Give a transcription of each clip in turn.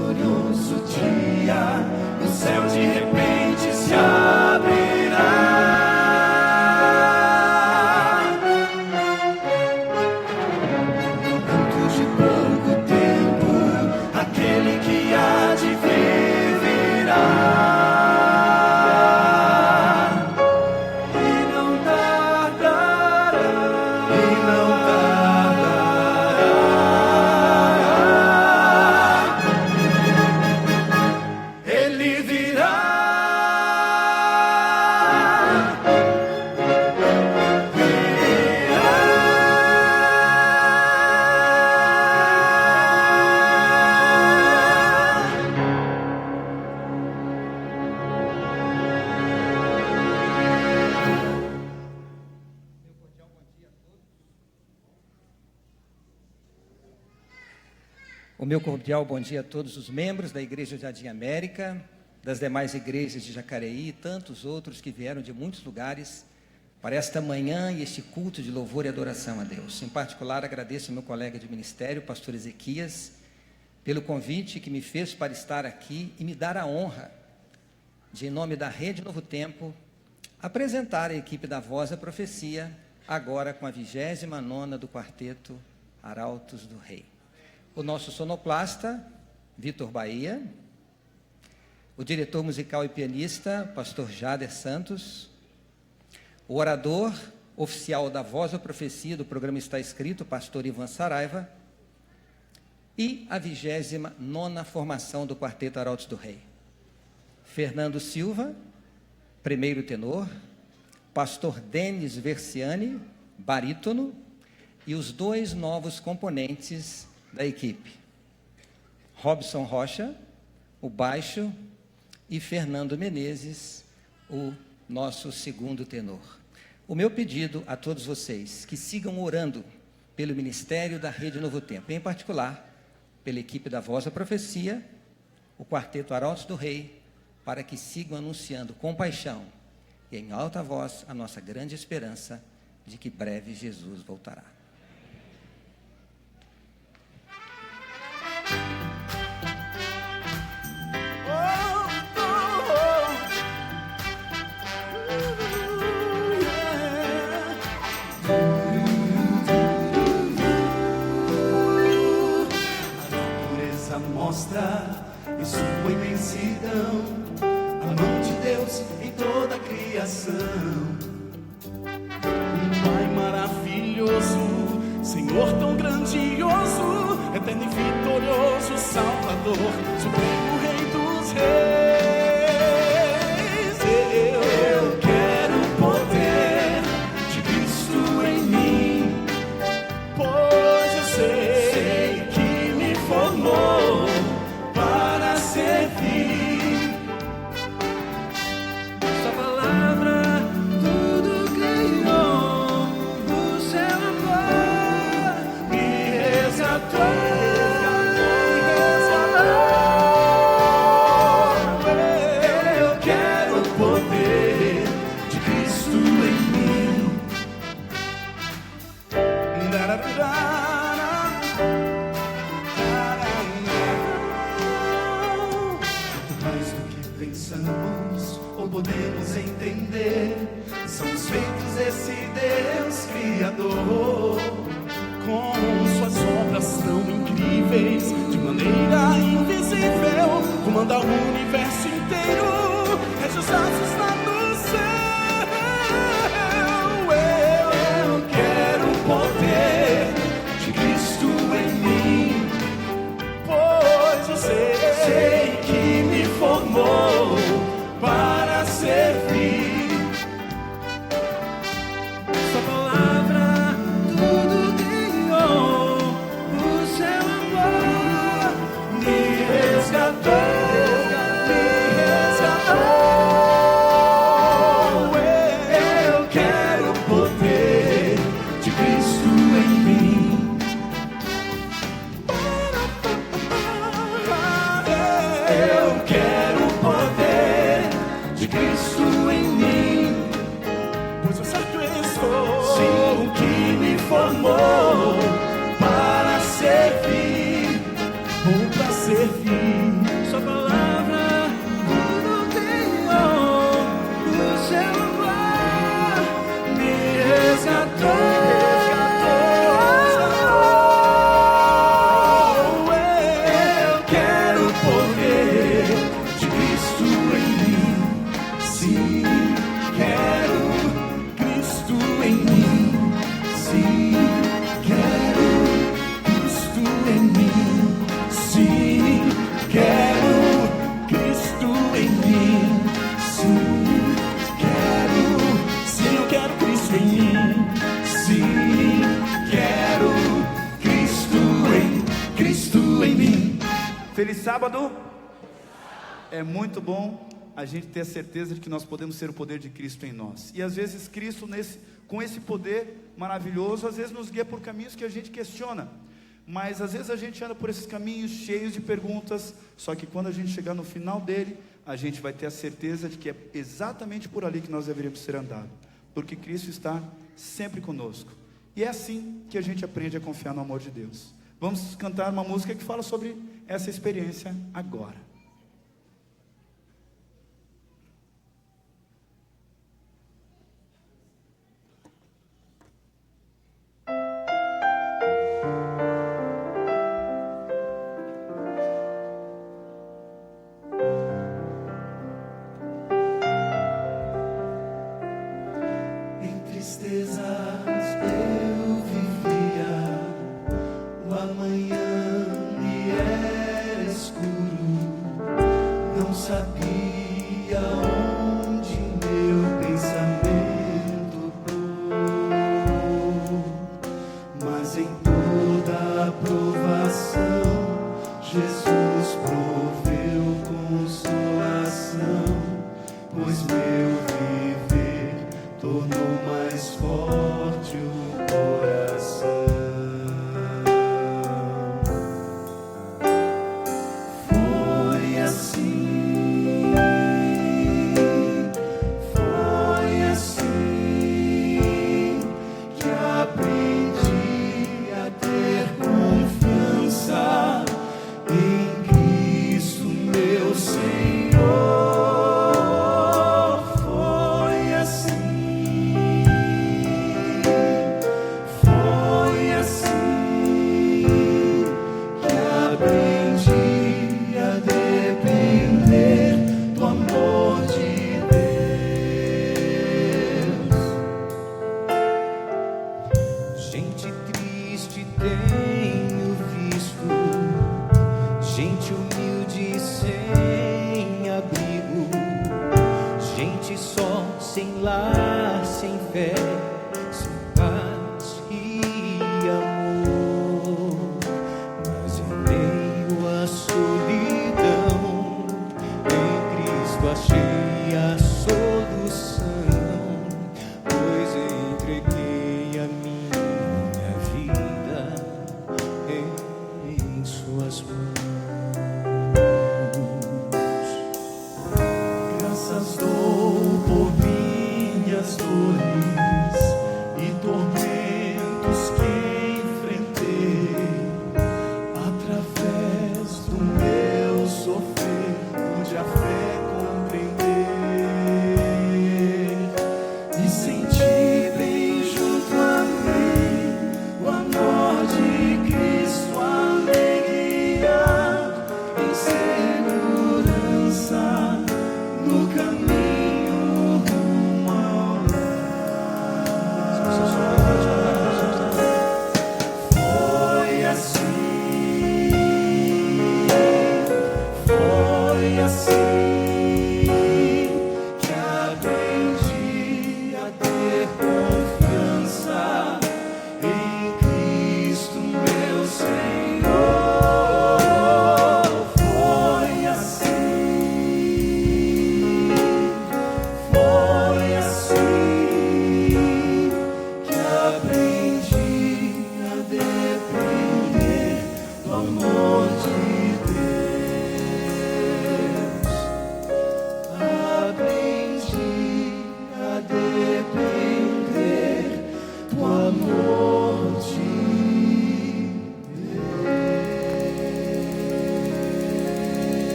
glorioso dia, o céu de repente se abrirá. Cantos de pouco tempo, aquele que há de vir virá. O meu cordial bom dia a todos os membros da Igreja Jardim América, das demais igrejas de Jacareí e tantos outros que vieram de muitos lugares para esta manhã e este culto de louvor e adoração a Deus. Em particular, agradeço ao meu colega de ministério, pastor Ezequias, pelo convite que me fez para estar aqui e me dar a honra de, em nome da Rede Novo Tempo, apresentar a equipe da Voz da Profecia, agora com a 29ª do quarteto Arautos do Rei. O nosso sonoplasta, Vitor Bahia, o diretor musical e pianista, pastor Jader Santos, o orador oficial da Voz da Profecia do programa Está Escrito, pastor Ivan Saraiva, e a 29ª formação do quarteto Arautos do Rei. Fernando Silva, primeiro tenor, pastor Denis Versiani, barítono, e os 2 novos componentes da equipe, Robson Rocha, o baixo, e Fernando Menezes, o nosso segundo tenor. O meu pedido a todos vocês, que sigam orando pelo ministério da Rede Novo Tempo, em particular, pela equipe da Voz da Profecia, o quarteto Arautos do Rei, para que sigam anunciando com paixão e em alta voz a nossa grande esperança de que breve Jesus voltará. Mostra em sua imensidão a mão de Deus em toda a criação. Pai maravilhoso, Senhor tão grandioso, eterno e vitorioso, Salvador, Supremo Rei dos Reis. Eu quero o poder de Cristo em mim, pois eu sei que me formou para servir. Sua palavra tudo ganhou, o seu amor me resgatou. Eu quero o poder de Cristo em mim. Pensamos ou podemos entender, são os feitos desse Deus Criador, com suas obras tão incríveis, de maneira invisível, comanda o universo inteiro, rege os astros lá no céu. Eu quero o poder de Cristo em mim, pois eu sei que me formou para servir. Sua palavra tudo criou, o seu amor me resgatou. Eu quero o poder de Cristo em mim. Eu quero o poder de Cristo em mim, pois eu certo estou, sim, o que me formou para servir, ou para servir. sábado? É muito bom a gente ter a certeza de que nós podemos ser o poder de Cristo em nós. E às vezes Cristo, com esse poder maravilhoso, às vezes nos guia por caminhos que a gente questiona. Mas às vezes a gente anda por esses caminhos cheios de perguntas. Só que quando a gente chegar no final dele, a gente vai ter a certeza de que é exatamente por ali que nós deveríamos ser andados, porque Cristo está sempre conosco. E é assim que a gente aprende a confiar no amor de Deus. Vamos cantar uma música que fala sobre essa experiência agora.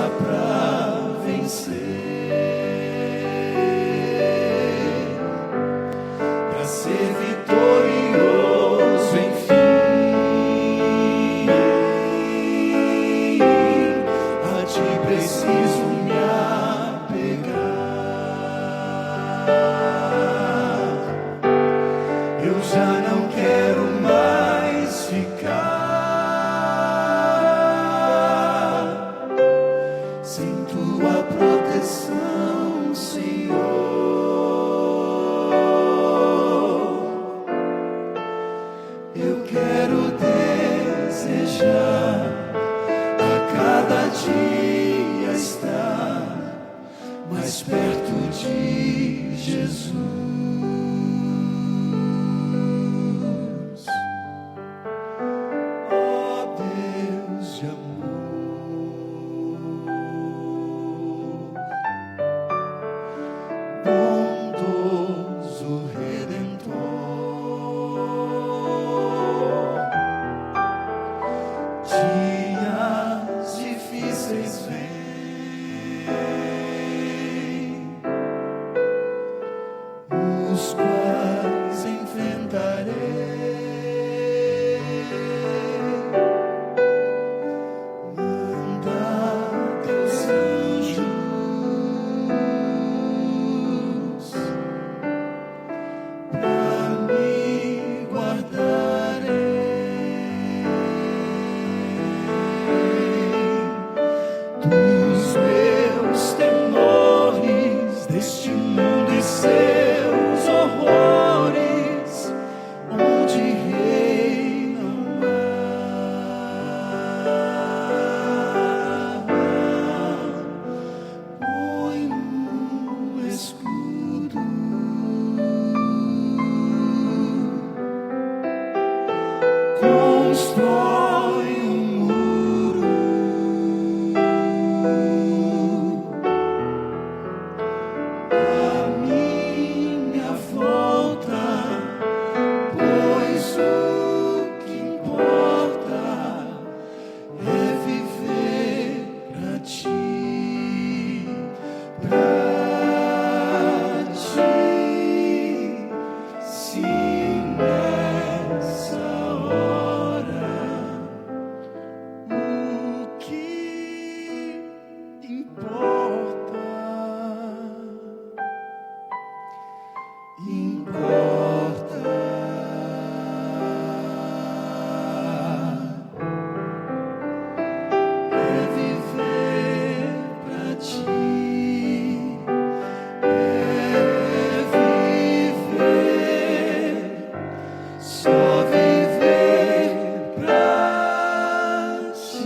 pra vencer, pra ser vitorioso, enfim. A ti preciso me apegar. Eu já não quero mais ficar sem tua proteção, Senhor. Eu quero desejar a cada dia estar mais perto de Jesus. Ó Deus de amor, bondoso Redentor, dias difíceis vêm, os quais enfrentarei. Manda teus anjos pra me guardarem dos meus temores, deste mundo e seus horrores, onde reinam põe um escudo, constrói um muro à minha volta, pois o que importa é viver pra ti, pra ti. Se nessa hora o que importa, é viver pra ti, é viver, só viver pra ti.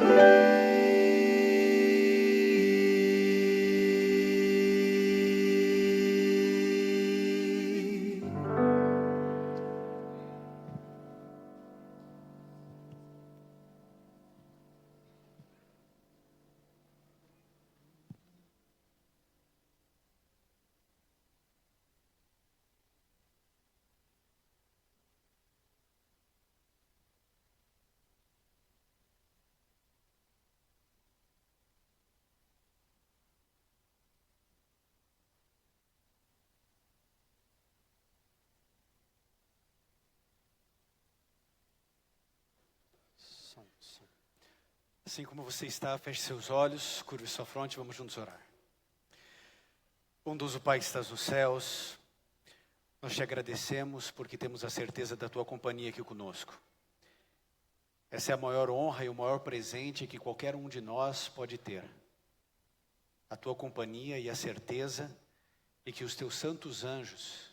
Som. Assim como você está, feche seus olhos, curve sua fronte, vamos juntos orar. Bondoso Pai que estás nos céus, nós te agradecemos porque temos a certeza da tua companhia aqui conosco. Essa é a maior honra e o maior presente que qualquer um de nós pode ter. A tua companhia e a certeza de que os teus santos anjos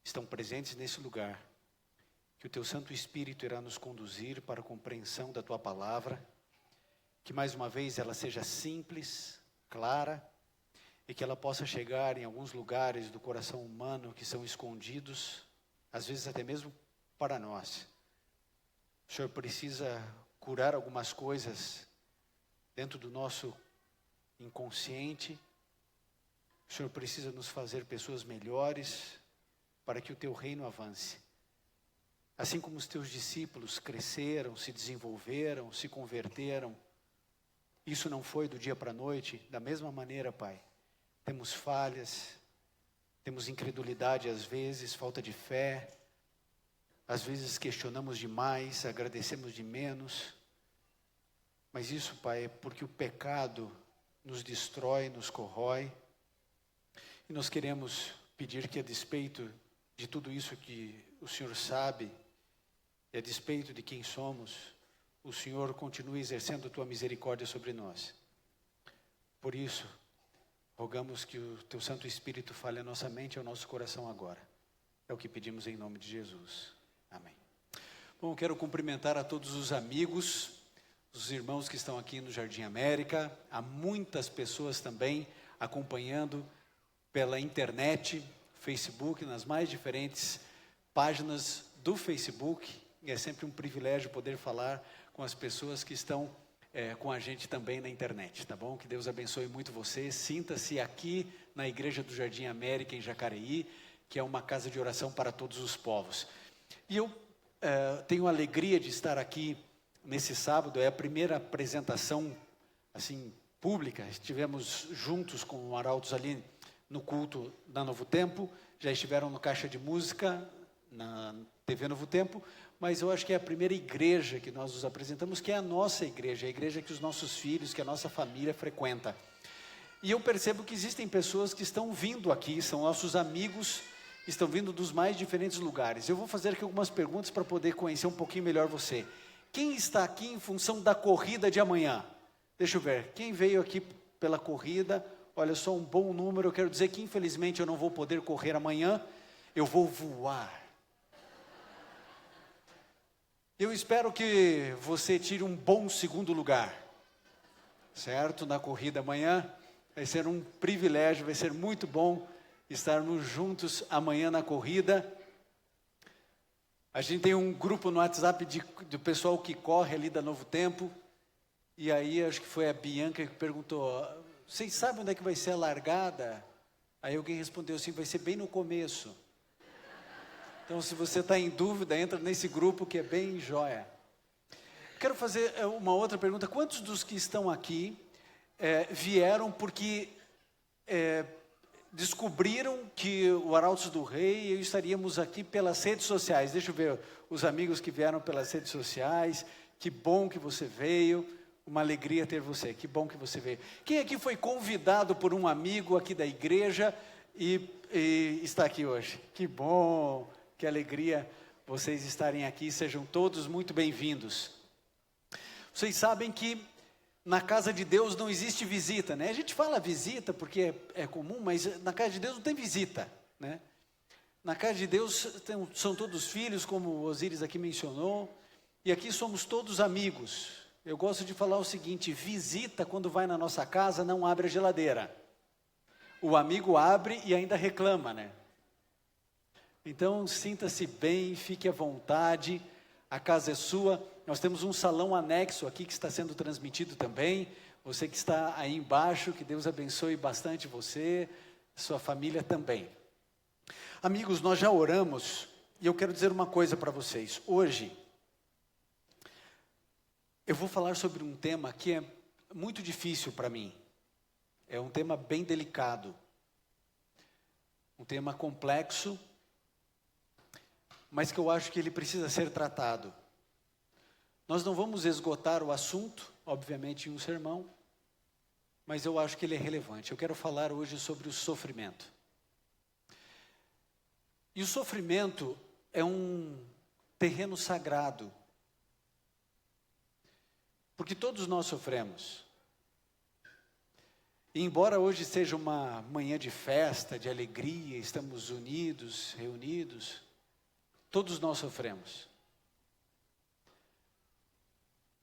estão presentes nesse lugar. Que o teu Santo Espírito irá nos conduzir para a compreensão da tua palavra. Que mais uma vez ela seja simples, clara, e que ela possa chegar em alguns lugares do coração humano que são escondidos, às vezes até mesmo para nós. O Senhor precisa curar algumas coisas dentro do nosso inconsciente. O Senhor precisa nos fazer pessoas melhores para que o teu reino avance. Assim como os teus discípulos cresceram, se desenvolveram, se converteram, Isso não foi do dia para a noite. Da mesma maneira, Pai, temos falhas, temos incredulidade às vezes, falta de fé. Às vezes questionamos demais, agradecemos de menos. Mas isso, Pai, é porque o pecado nos destrói, nos corrói. E nós queremos pedir que, a despeito de tudo isso que o Senhor sabe, e a despeito de quem somos, o Senhor continue exercendo a Tua misericórdia sobre nós. Por isso, rogamos que o Teu Santo Espírito fale a nossa mente e ao nosso coração agora. É o que pedimos em nome de Jesus. Amém. Bom, quero cumprimentar a todos os amigos, os irmãos que estão aqui no Jardim América. Há muitas pessoas também acompanhando pela internet, Facebook, nas mais diferentes páginas do Facebook. E é sempre um privilégio poder falar com as pessoas que estão com a gente também na internet, tá bom? Que Deus abençoe muito você. Sinta-se aqui na Igreja do Jardim América, em Jacareí, que é uma casa de oração para todos os povos. E eu tenho a alegria de estar aqui nesse sábado. É a primeira apresentação assim pública. Estivemos juntos com o Arautos ali no culto da Novo Tempo. Já estiveram no Caixa de Música, na TV Novo Tempo. Mas eu acho que é a primeira igreja que nós nos apresentamos, que é a nossa igreja, a igreja que os nossos filhos, que a nossa família frequenta. E eu percebo que existem pessoas que estão vindo aqui, são nossos amigos, estão vindo dos mais diferentes lugares. Eu vou fazer aqui algumas perguntas para poder conhecer um pouquinho melhor você. Quem está aqui em função da corrida de amanhã? Deixa eu ver, quem veio aqui pela corrida? Olha, só um bom número. Eu quero dizer que infelizmente eu não vou poder correr amanhã, eu vou voar. Eu espero que você tire um bom segundo lugar, certo? Na corrida amanhã, vai ser um privilégio, vai ser muito bom estarmos juntos amanhã na corrida. A gente tem um grupo no WhatsApp do pessoal que corre ali da Novo Tempo, e aí acho que foi a Bianca que perguntou, vocês sabem onde é que vai ser a largada? Aí alguém respondeu assim, vai ser bem no começo. Então, se você está em dúvida, entra nesse grupo que é bem joia. Quero fazer uma outra pergunta. Quantos dos que estão aqui vieram porque descobriram que o Arautos do Rei e eu estaríamos aqui pelas redes sociais? Deixa eu ver os amigos que vieram pelas redes sociais. Que bom que você veio. Uma alegria ter você. Que bom que você veio. Quem aqui foi convidado por um amigo aqui da igreja e está aqui hoje? Que bom. Que alegria vocês estarem aqui, sejam todos muito bem-vindos. Vocês sabem que na casa de Deus não existe visita, né? A gente fala visita porque é comum, mas na casa de Deus não tem visita, né? Na casa de Deus são todos filhos, como o Osíris aqui mencionou, e aqui somos todos amigos. Eu gosto de falar o seguinte, visita quando vai na nossa casa não abre a geladeira. O amigo abre e ainda reclama, né? Então, sinta-se bem, fique à vontade, a casa é sua. Nós temos um salão anexo aqui que está sendo transmitido também. Você que está aí embaixo, que Deus abençoe bastante você, sua família também. Amigos, nós já oramos e eu quero dizer uma coisa para vocês. Hoje, eu vou falar sobre um tema que é muito difícil para mim. É um tema bem delicado, um tema complexo, mas que eu acho que ele precisa ser tratado. Nós não vamos esgotar o assunto, obviamente, em um sermão, mas eu acho que ele é relevante. Eu quero falar hoje sobre o sofrimento. E o sofrimento é um terreno sagrado, porque todos nós sofremos. E embora hoje seja uma manhã de festa, de alegria, estamos unidos, reunidos, todos nós sofremos.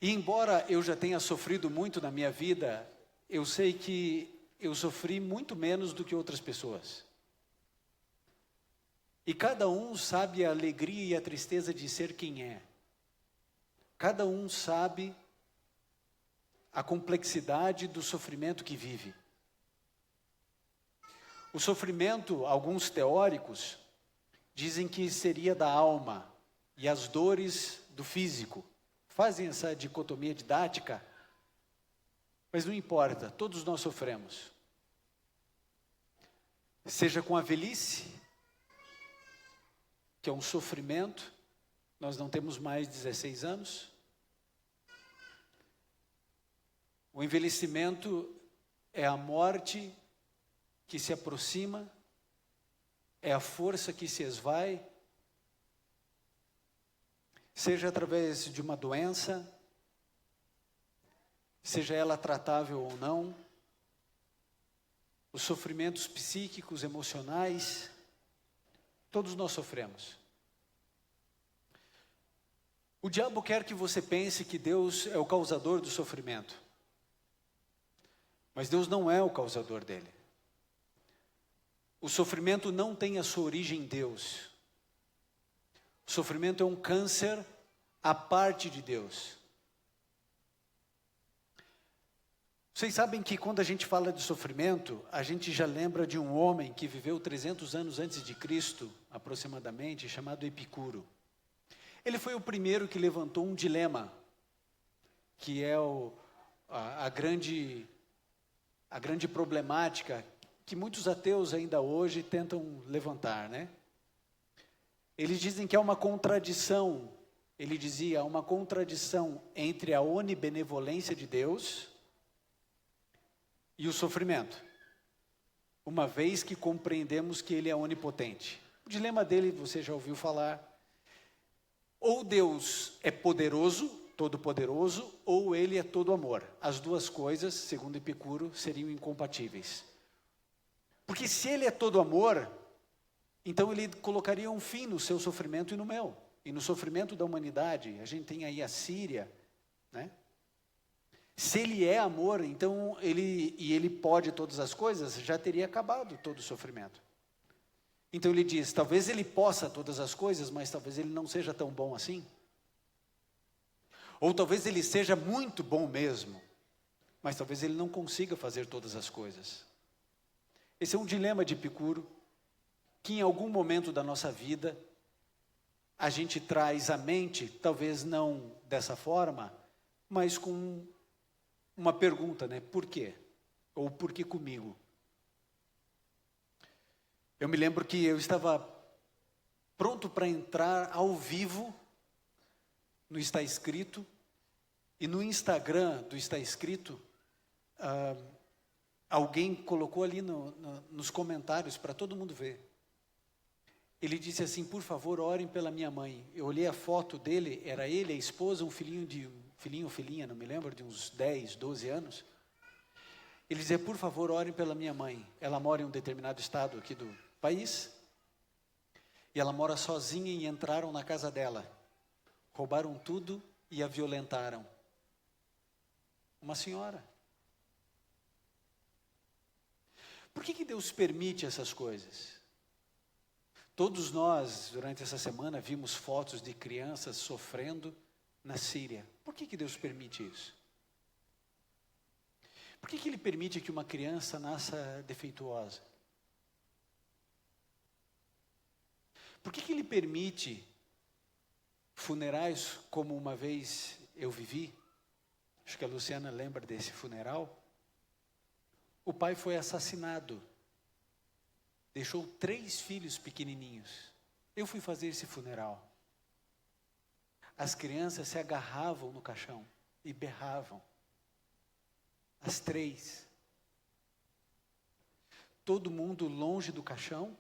E embora eu já tenha sofrido muito na minha vida, eu sei que eu sofri muito menos do que outras pessoas. E cada um sabe a alegria e a tristeza de ser quem é. Cada um sabe a complexidade do sofrimento que vive. O sofrimento, alguns teóricos dizem que seria da alma e as dores do físico. Fazem essa dicotomia didática. Mas não importa, todos nós sofremos. Seja com a velhice, que é um sofrimento, nós não temos mais 16 anos. O envelhecimento é a morte que se aproxima, é a força que se esvai, seja através de uma doença, seja ela tratável ou não, os sofrimentos psíquicos, emocionais, todos nós sofremos. O diabo quer que você pense que Deus é o causador do sofrimento, mas Deus não é o causador dele. O sofrimento não tem a sua origem em Deus. O sofrimento é um câncer à parte de Deus. Vocês sabem que quando a gente fala de sofrimento, a gente já lembra de um homem que viveu 300 anos antes de Cristo, aproximadamente, chamado Epicuro. Ele foi o primeiro que levantou um dilema, que é a grande problemática que muitos ateus ainda hoje tentam levantar, né? Eles dizem que há uma contradição, ele dizia, há uma contradição entre a onibenevolência de Deus e o sofrimento, uma vez que compreendemos que Ele é onipotente. O dilema dele, você já ouviu falar, ou Deus é poderoso, todo-poderoso, ou Ele é todo amor. As duas coisas, segundo Epicuro, seriam incompatíveis. Porque se Ele é todo amor, então Ele colocaria um fim no seu sofrimento e no meu, e no sofrimento da humanidade. A gente tem aí a Síria, né? Se Ele é amor, então Ele pode todas as coisas, já teria acabado todo o sofrimento. Então Ele diz, talvez Ele possa todas as coisas, mas talvez Ele não seja tão bom assim. Ou talvez Ele seja muito bom mesmo, mas talvez Ele não consiga fazer todas as coisas. Esse é um dilema de Epicuro, que em algum momento da nossa vida, a gente traz à mente, talvez não dessa forma, mas com uma pergunta, né? Por quê? Ou por que comigo? Eu me lembro que eu estava pronto para entrar ao vivo no Está Escrito, e no Instagram do Está Escrito, alguém colocou ali nos comentários para todo mundo ver. Ele disse assim, por favor, orem pela minha mãe. Eu olhei a foto dele, era ele, a esposa, um filhinho ou filhinha, não me lembro, de uns 10, 12 anos. Ele dizia, por favor, orem pela minha mãe. Ela mora em um determinado estado aqui do país, e ela mora sozinha e entraram na casa dela. Roubaram tudo e a violentaram. Uma senhora. Por que Deus permite essas coisas? Todos nós, durante essa semana, vimos fotos de crianças sofrendo na Síria. Por que Deus permite isso? Por que Ele permite que uma criança nasça defeituosa? Por que Ele permite funerais como uma vez eu vivi? Acho que a Luciana lembra desse funeral. O pai foi assassinado. Deixou 3 filhos pequenininhos. Eu fui fazer esse funeral. As crianças se agarravam no caixão e berravam. As 3. Todo mundo longe do caixão.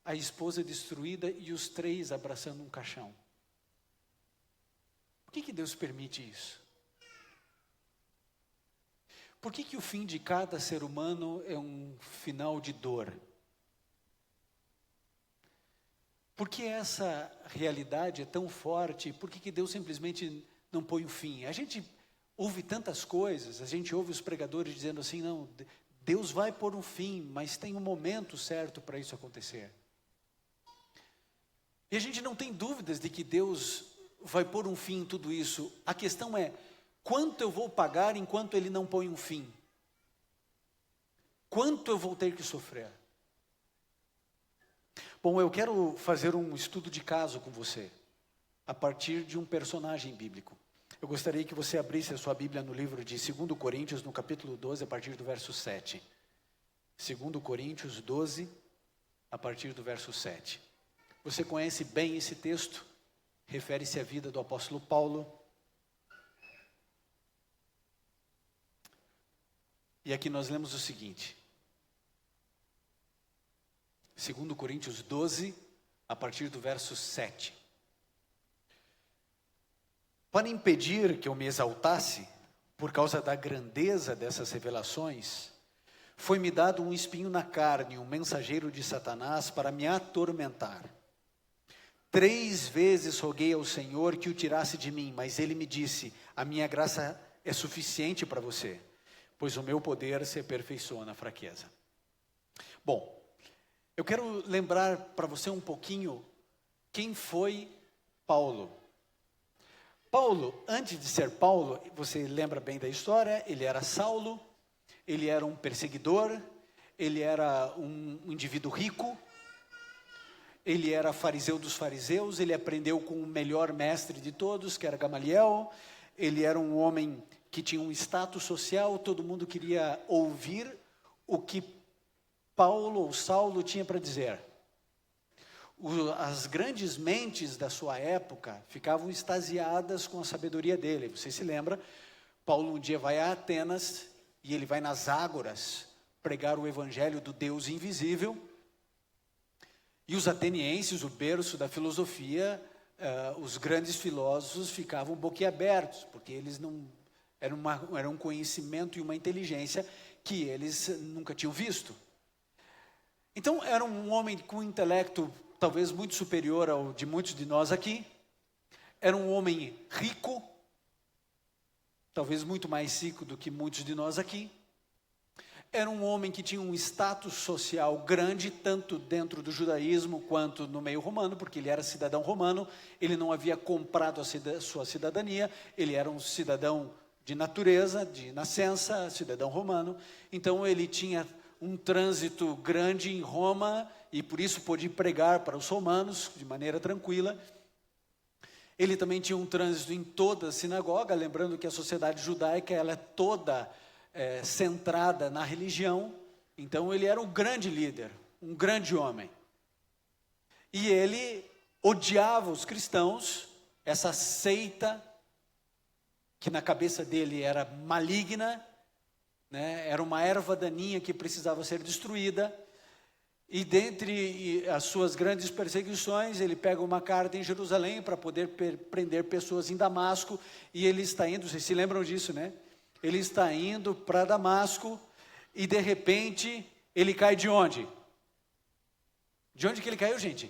A esposa destruída e os 3 abraçando um caixão. Por que Deus permite isso? Por que o fim de cada ser humano é um final de dor? Por que essa realidade é tão forte? Por que Deus simplesmente não põe o fim? A gente ouve tantas coisas, a gente ouve os pregadores dizendo assim, não, Deus vai pôr um fim, mas tem um momento certo para isso acontecer. E a gente não tem dúvidas de que Deus vai pôr um fim em tudo isso. A questão é, quanto eu vou pagar enquanto Ele não põe um fim? Quanto eu vou ter que sofrer? Bom, eu quero fazer um estudo de caso com você, a partir de um personagem bíblico. Eu gostaria que você abrisse a sua Bíblia no livro de 2 Coríntios, no capítulo 12, a partir do verso 7. 2 Coríntios 12, a partir do verso 7. Você conhece bem esse texto? Refere-se à vida do apóstolo Paulo. E aqui nós lemos o seguinte. 2 Coríntios 12, a partir do verso 7. Para impedir que eu me exaltasse, por causa da grandeza dessas revelações, foi-me dado um espinho na carne, um mensageiro de Satanás para me atormentar. 3 vezes roguei ao Senhor que o tirasse de mim, mas ele me disse, a minha graça é suficiente para você, pois o meu poder se aperfeiçoa na fraqueza. Bom, eu quero lembrar para você um pouquinho quem foi Paulo. Paulo, antes de ser Paulo, você lembra bem da história, ele era Saulo, ele era um perseguidor, ele era um indivíduo rico, ele era fariseu dos fariseus, ele aprendeu com o melhor mestre de todos, que era Gamaliel, ele era um homem que tinha um status social, todo mundo queria ouvir o que Paulo ou Saulo tinha para dizer. As grandes mentes da sua época ficavam extasiadas com a sabedoria dele. Você se lembra? Paulo um dia vai a Atenas e ele vai nas ágoras pregar o evangelho do Deus invisível. E os atenienses, o berço da filosofia, os grandes filósofos ficavam boquiabertos, porque eles não era um conhecimento e uma inteligência que eles nunca tinham visto. Então era um homem com um intelecto talvez muito superior ao de muitos de nós aqui. Era um homem rico, talvez muito mais rico do que muitos de nós aqui. Era um homem que tinha um status social grande, tanto dentro do judaísmo quanto no meio romano, porque ele era cidadão romano, ele não havia comprado a sua cidadania, ele era um cidadão de natureza, de nascença, cidadão romano. Então ele tinha um trânsito grande em Roma, e por isso pôde pregar para os romanos de maneira tranquila. Ele também tinha um trânsito em toda a sinagoga, lembrando que a sociedade judaica ela é toda centrada na religião. Então ele era um grande líder, um grande homem. E ele odiava os cristãos, essa seita, que na cabeça dele era maligna, né? Era uma erva daninha que precisava ser destruída. E dentre as suas grandes perseguições, ele pega uma carta em Jerusalém para poder prender pessoas em Damasco, e ele está indo, vocês se lembram disso, né? Ele está indo para Damasco, e de repente, ele cai de onde? De onde que ele caiu, gente?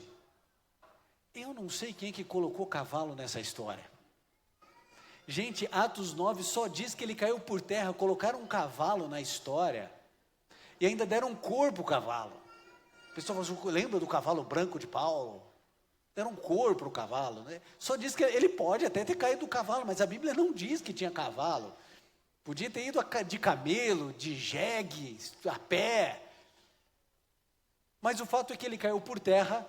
Eu não sei quem que colocou cavalo nessa história. Gente, Atos 9 só diz que ele caiu por terra, colocaram um cavalo na história, e ainda deram um corpo ao cavalo. O pessoal lembra do cavalo branco de Paulo? Deram um corpo para o cavalo, né? Só diz que ele pode até ter caído do cavalo, mas a Bíblia não diz que tinha cavalo. Podia ter ido de camelo, de jegue, a pé. Mas o fato é que ele caiu por terra,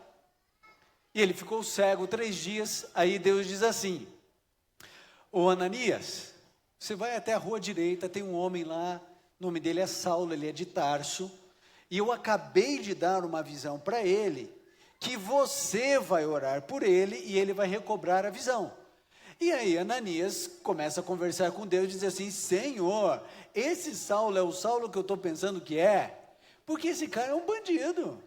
e ele ficou cego 3 dias, aí Deus diz assim, ô Ananias, você vai até a rua direita, tem um homem lá, o nome dele é Saulo, ele é de Tarso, e eu acabei de dar uma visão para ele, que você vai orar por ele e ele vai recobrar a visão. E aí Ananias começa a conversar com Deus e diz assim, Senhor, esse Saulo é o Saulo que eu estou pensando que é? Porque esse cara é um bandido.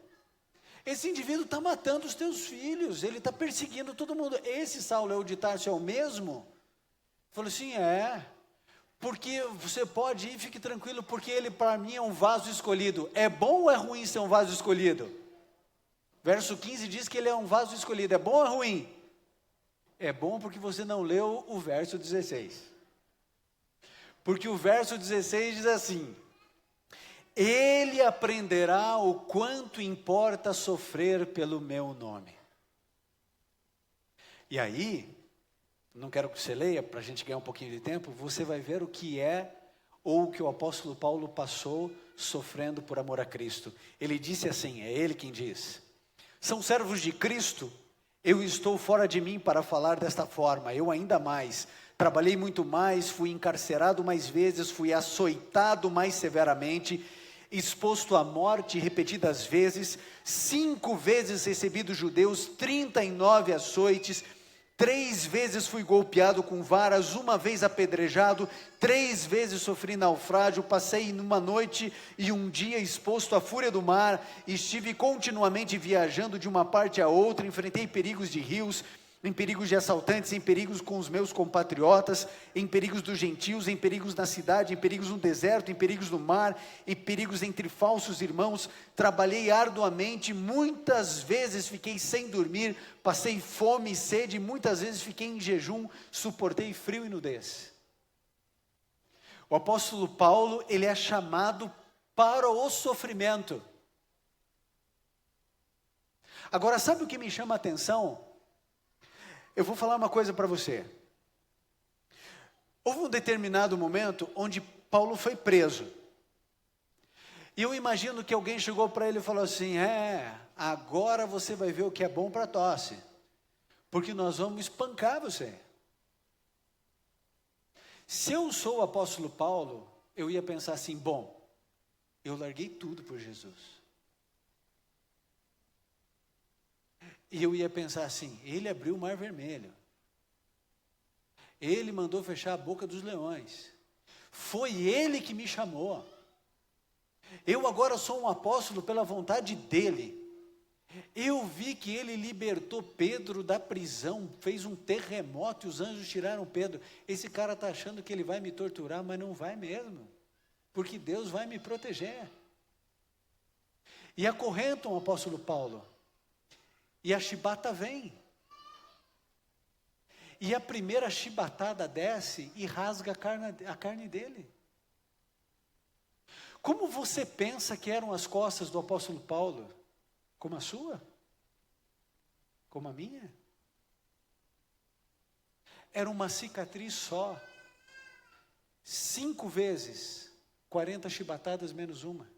Esse indivíduo está matando os teus filhos, ele está perseguindo todo mundo. Esse Saulo é o de Tarso, é o mesmo? Falou assim, porque você pode ir, fique tranquilo, porque ele para mim é um vaso escolhido. É bom ou é ruim ser um vaso escolhido? Verso 15 diz que ele é um vaso escolhido, é bom ou é ruim? É bom porque você não leu o verso 16. Porque o verso 16 diz assim, ele aprenderá o quanto importa sofrer pelo meu nome. E aí, não quero que você leia, para a gente ganhar um pouquinho de tempo, você vai ver o que é, ou o que o apóstolo Paulo passou sofrendo por amor a Cristo. Ele disse assim, é ele quem diz, são servos de Cristo, eu estou fora de mim para falar desta forma, eu ainda mais, trabalhei muito mais, fui encarcerado mais vezes, fui açoitado mais severamente, exposto à morte repetidas vezes, 5 vezes recebi dos judeus 39 açoites, 3 vezes fui golpeado com varas, 1 vez apedrejado, 3 vezes sofri naufrágio, passei numa noite e um dia exposto à fúria do mar, estive continuamente viajando de uma parte a outra, enfrentei perigos de rios, em perigos de assaltantes, em perigos com os meus compatriotas, em perigos dos gentios, em perigos na cidade, em perigos no deserto, em perigos no mar, em perigos entre falsos irmãos, trabalhei arduamente, muitas vezes fiquei sem dormir, passei fome e sede, muitas vezes fiquei em jejum, suportei frio e nudez. O apóstolo Paulo, ele é chamado para o sofrimento. Agora, sabe o que me chama a atenção? Eu vou falar uma coisa para você. Houve um determinado momento onde Paulo foi preso. E eu imagino que alguém chegou para ele e falou assim: agora você vai ver o que é bom para tosse, porque nós vamos espancar você. Se eu sou o apóstolo Paulo, eu ia pensar assim: bom, eu larguei tudo por Jesus. E eu ia pensar assim: ele abriu o mar vermelho, ele mandou fechar a boca dos leões, foi ele que me chamou, eu agora sou um apóstolo pela vontade dele. Eu vi que ele libertou Pedro da prisão, fez um terremoto e os anjos tiraram Pedro. Esse cara está achando que ele vai me torturar, mas não vai mesmo, porque Deus vai me proteger. E acorrentam o apóstolo Paulo. E a chibata vem. E a primeira chibatada desce e rasga a carne dele. Como você pensa que eram as costas do apóstolo Paulo? Como a sua? Como a minha? Era uma cicatriz só. 5 vezes, 40 chibatadas menos uma.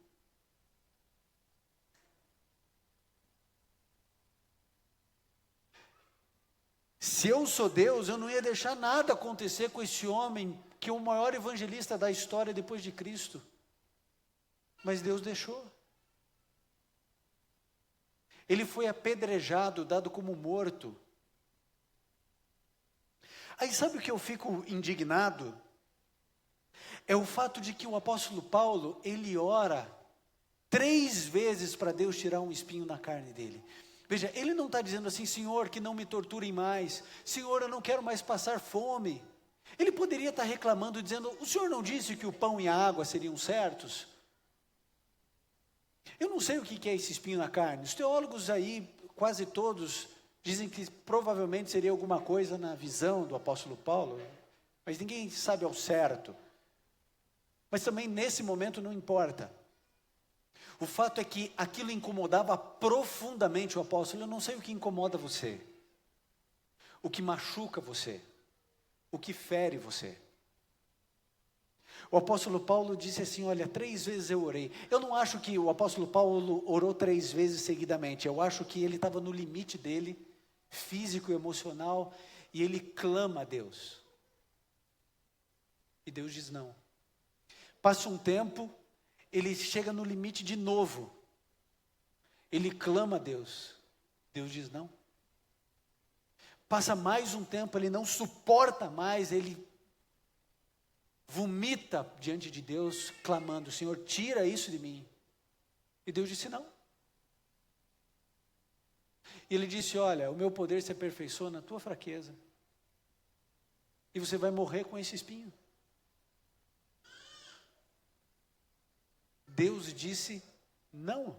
Se eu sou Deus, eu não ia deixar nada acontecer com esse homem, que é o maior evangelista da história depois de Cristo. Mas Deus deixou. Ele foi apedrejado, dado como morto. Aí sabe o que eu fico indignado? É o fato de que o apóstolo Paulo, ele ora 3 vezes para Deus tirar um espinho na carne dele. Veja, ele não está dizendo assim: Senhor, que não me torturem mais, Senhor, eu não quero mais passar fome. Ele poderia estar reclamando, dizendo: o Senhor não disse que o pão e a água seriam certos? Eu não sei o que é esse espinho na carne. Os teólogos aí, quase todos, dizem que provavelmente seria alguma coisa na visão do apóstolo Paulo, mas ninguém sabe ao certo. Mas também nesse momento não importa. O fato é que aquilo incomodava profundamente o apóstolo. Eu não sei o que incomoda você, o que machuca você, o que fere você. O apóstolo Paulo disse assim: olha, 3 vezes eu orei. Eu não acho que o apóstolo Paulo orou 3 vezes seguidamente. Eu acho que ele estava no limite dele, físico e emocional, e ele clama a Deus. E Deus diz não. Passa um tempo, ele chega no limite de novo. Ele clama a Deus. Deus diz não. Passa mais um tempo, ele não suporta mais, ele vomita diante de Deus, clamando: Senhor, tira isso de mim. E Deus disse não. E ele disse: olha, o meu poder se aperfeiçoa na tua fraqueza. E você vai morrer com esse espinho. Deus disse não.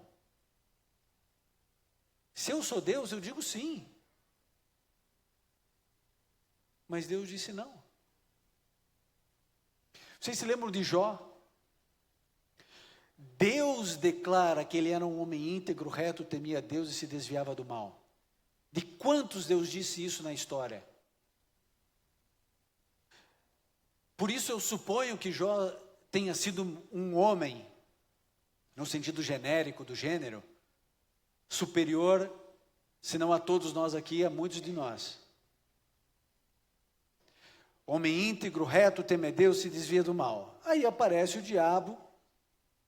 Se eu sou Deus, eu digo sim. Mas Deus disse não. Vocês se lembram de Jó? Deus declara que ele era um homem íntegro, reto, temia a Deus e se desviava do mal. De quantos Deus disse isso na história? Por isso eu suponho que Jó tenha sido um homem, no sentido genérico do gênero, superior, se não a todos nós aqui, a muitos de nós. Homem íntegro, reto, teme a Deus, se desvia do mal. Aí aparece o diabo,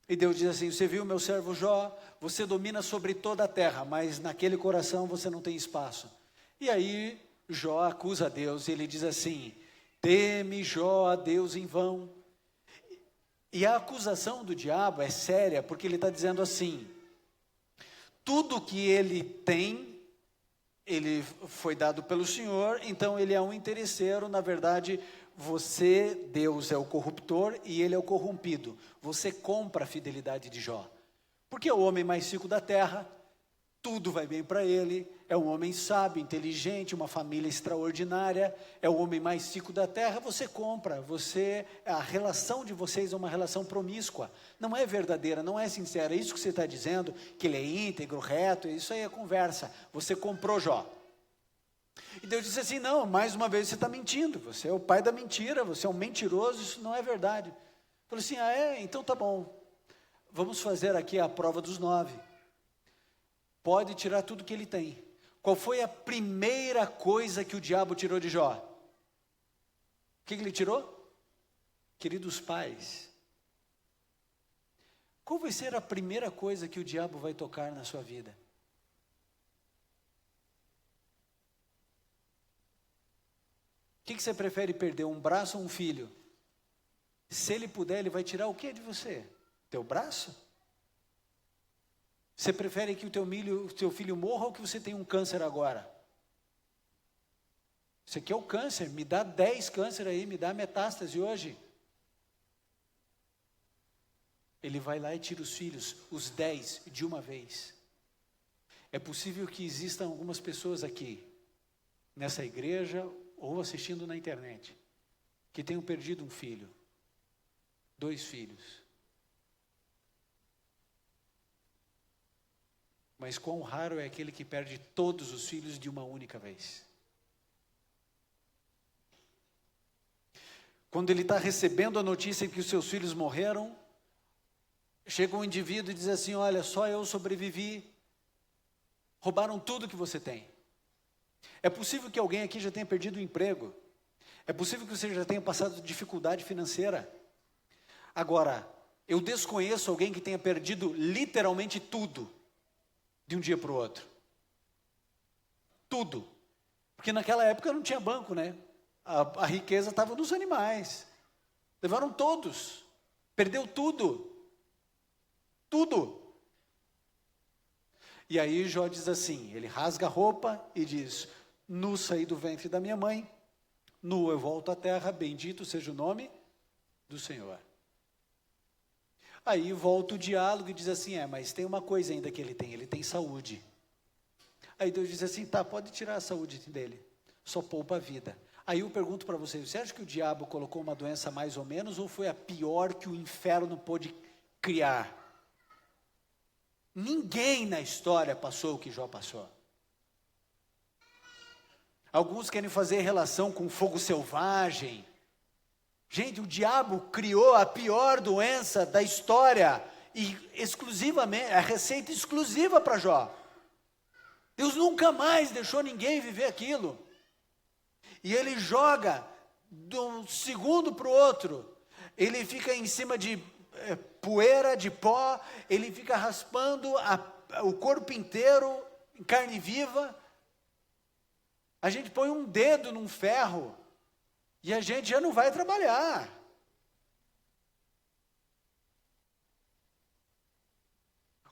e Deus diz assim: você viu meu servo Jó? Você domina sobre toda a terra, mas naquele coração você não tem espaço. E aí Jó acusa a Deus, e ele diz assim: teme Jó a Deus em vão. E a acusação do diabo é séria, porque ele está dizendo assim: tudo que ele tem, ele foi dado pelo Senhor, então ele é um interesseiro. Na verdade, você, Deus, é o corruptor e ele é o corrompido. Você compra a fidelidade de Jó, porque é o homem mais rico da terra, tudo vai bem para ele, é um homem sábio, inteligente, uma família extraordinária, é o homem mais rico da terra. Você compra, a relação de vocês é uma relação promíscua, não é verdadeira, não é sincera. Isso que você está dizendo, que ele é íntegro, reto, isso aí é conversa. Você comprou Jó. E Deus disse assim: não, mais uma vez você está mentindo, você é o pai da mentira, você é um mentiroso, isso não é verdade. Falou assim: ah é? Então tá bom, vamos fazer aqui a prova dos 9. Pode tirar tudo que ele tem. Qual foi a primeira coisa que o diabo tirou de Jó? O que ele tirou? Queridos pais, qual vai ser a primeira coisa que o diabo vai tocar na sua vida? O que você prefere perder, um braço ou um filho? Se ele puder, ele vai tirar o que de você? Teu braço? Você prefere que o teu filho morra ou que você tenha um câncer agora? Você quer o câncer? Me dá 10 câncer aí, me dá metástase hoje. Ele vai lá e tira os filhos, os 10 de uma vez. É possível que existam algumas pessoas aqui, nessa igreja ou assistindo na internet, que tenham perdido um filho, 2 filhos. Mas quão raro é aquele que perde todos os filhos de uma única vez. Quando ele está recebendo a notícia que os seus filhos morreram, chega um indivíduo e diz assim: olha, só eu sobrevivi, roubaram tudo que você tem. É possível que alguém aqui já tenha perdido o emprego, é possível que você já tenha passado dificuldade financeira. Agora, eu desconheço alguém que tenha perdido literalmente tudo, de um dia para o outro. Tudo. Porque naquela época não tinha banco, né? A riqueza estava nos animais. Levaram todos. Perdeu tudo. Tudo. E aí Jó diz assim, ele rasga a roupa e diz: nu saí do ventre da minha mãe, nu eu volto à terra, bendito seja o nome do Senhor. Aí volta o diálogo e diz assim: mas tem uma coisa ainda que ele tem saúde. Aí Deus diz assim: tá, pode tirar a saúde dele, só poupa a vida. Aí eu pergunto para vocês: você acha que o diabo colocou uma doença mais ou menos, ou foi a pior que o inferno pôde criar? Ninguém na história passou o que Jó passou. Alguns querem fazer relação com fogo selvagem. Gente, o diabo criou a pior doença da história, e exclusivamente, a receita exclusiva para Jó. Deus nunca mais deixou ninguém viver aquilo. E ele joga de um segundo para o outro. Ele fica em cima de poeira, de pó, ele fica raspando o corpo inteiro, em carne viva. A gente põe um dedo num ferro e a gente já não vai trabalhar.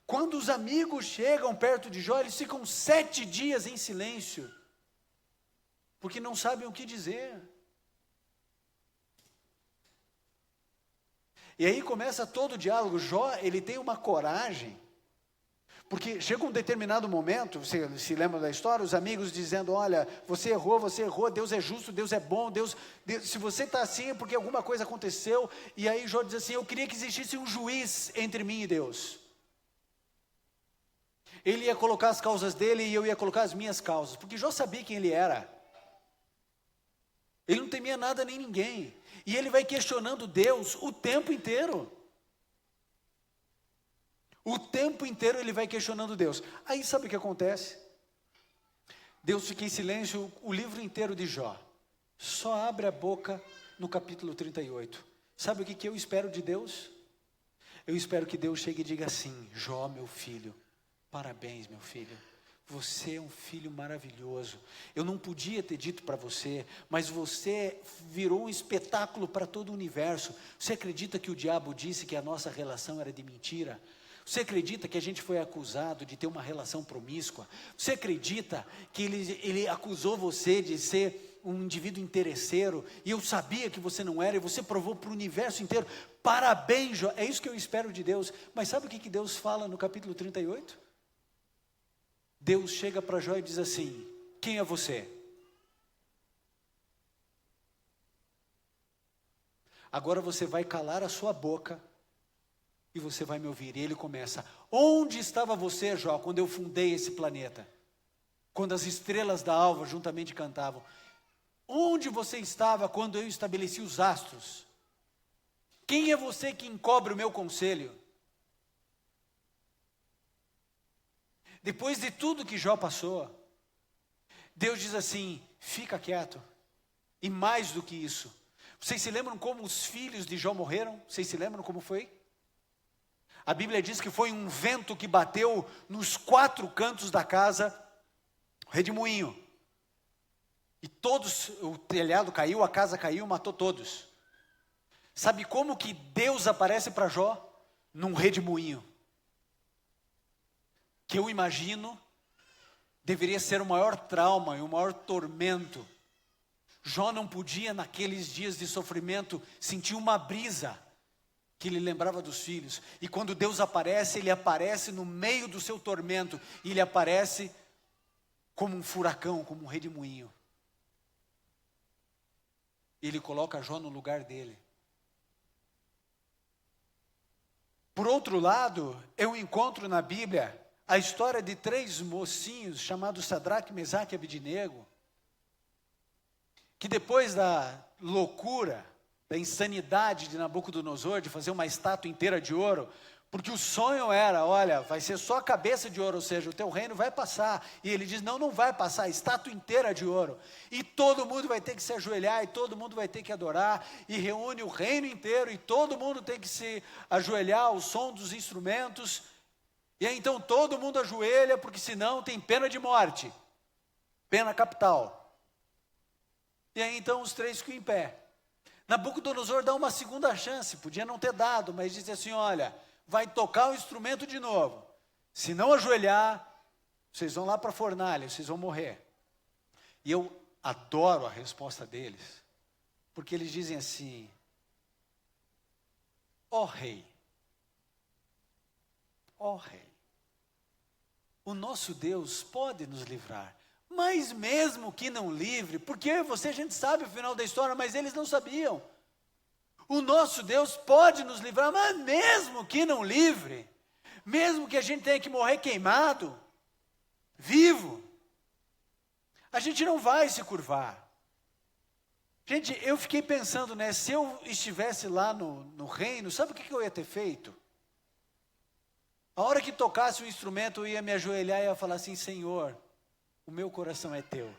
Quando os amigos chegam perto de Jó, eles ficam 7 dias em silêncio, porque não sabem o que dizer. E aí começa todo o diálogo. Jó, ele tem uma coragem, porque chega um determinado momento, você se lembra da história, os amigos dizendo: olha, você errou, Deus é justo, Deus é bom, Deus se você está assim é porque alguma coisa aconteceu. E aí Jó diz assim: eu queria que existisse um juiz entre mim e Deus. Ele ia colocar as causas dele e eu ia colocar as minhas causas, porque Jó sabia quem ele era. Ele não temia nada nem ninguém, e ele vai questionando Deus o tempo inteiro. O tempo inteiro ele vai questionando Deus. Aí sabe o que acontece? Deus fica em silêncio o livro inteiro de Jó. só abre a boca no capítulo 38. Sabe o que eu espero de Deus? Eu espero que Deus chegue e diga assim: Jó, meu filho, parabéns, meu filho. Você é um filho maravilhoso. Eu não podia ter dito para você, mas você virou um espetáculo para todo o universo. Você acredita que o diabo disse que a nossa relação era de mentira? Você acredita que a gente foi acusado de ter uma relação promíscua? Você acredita que ele acusou você de ser um indivíduo interesseiro, e eu sabia que você não era, e você provou para o universo inteiro? Parabéns, Jó. É isso que eu espero de Deus. Mas sabe o que Deus fala no capítulo 38? Deus chega para Jó e diz assim: quem é você? Agora você vai calar a sua boca e você vai me ouvir. E ele começa: onde estava você, Jó, quando eu fundei esse planeta? Quando as estrelas da alva juntamente cantavam? Onde você estava quando eu estabeleci os astros? Quem é você que encobre o meu conselho? Depois de tudo que Jó passou, Deus diz assim: fica quieto. E mais do que isso, vocês se lembram como os filhos de Jó morreram? Vocês se lembram como foi? A Bíblia diz que foi um vento que bateu nos 4 cantos da casa, redemoinho. E todos, o telhado caiu, a casa caiu, matou todos. Sabe como que Deus aparece para Jó? Num redemoinho. Que eu imagino deveria ser o maior trauma e o maior tormento. Jó não podia, naqueles dias de sofrimento, sentir uma brisa que lhe lembrava dos filhos. E quando Deus aparece, ele aparece no meio do seu tormento. E ele aparece como um furacão, como um redemoinho. Ele coloca Jó no lugar dele. Por outro lado, eu encontro na Bíblia a história de 3 mocinhos chamados Sadraque, Mesaque e Abednego, que depois da loucura, da insanidade de Nabucodonosor de fazer uma estátua inteira de ouro, porque o sonho era: olha, vai ser só a cabeça de ouro, ou seja, o teu reino vai passar. E ele diz: não, não vai passar, a estátua inteira de ouro. E todo mundo vai ter que se ajoelhar, e todo mundo vai ter que adorar, e reúne o reino inteiro, e todo mundo tem que se ajoelhar ao som dos instrumentos. E aí então todo mundo ajoelha, porque senão tem pena de morte, pena capital. E aí então os 3 ficam em pé. Nabucodonosor dá uma segunda chance, podia não ter dado, mas diz assim: olha, vai tocar o instrumento de novo. Se não ajoelhar, vocês vão lá para a fornalha, vocês vão morrer. E eu adoro a resposta deles, porque eles dizem assim: ó rei, o nosso Deus pode nos livrar, mas mesmo que não livre, porque a gente sabe o final da história, mas eles não sabiam. O nosso Deus pode nos livrar, mas mesmo que não livre, mesmo que a gente tenha que morrer queimado, vivo, a gente não vai se curvar. Gente, eu fiquei pensando, né, se eu estivesse lá no reino, sabe o que eu ia ter feito? A hora que tocasse o instrumento, eu ia me ajoelhar e ia falar assim: Senhor, o meu coração é teu.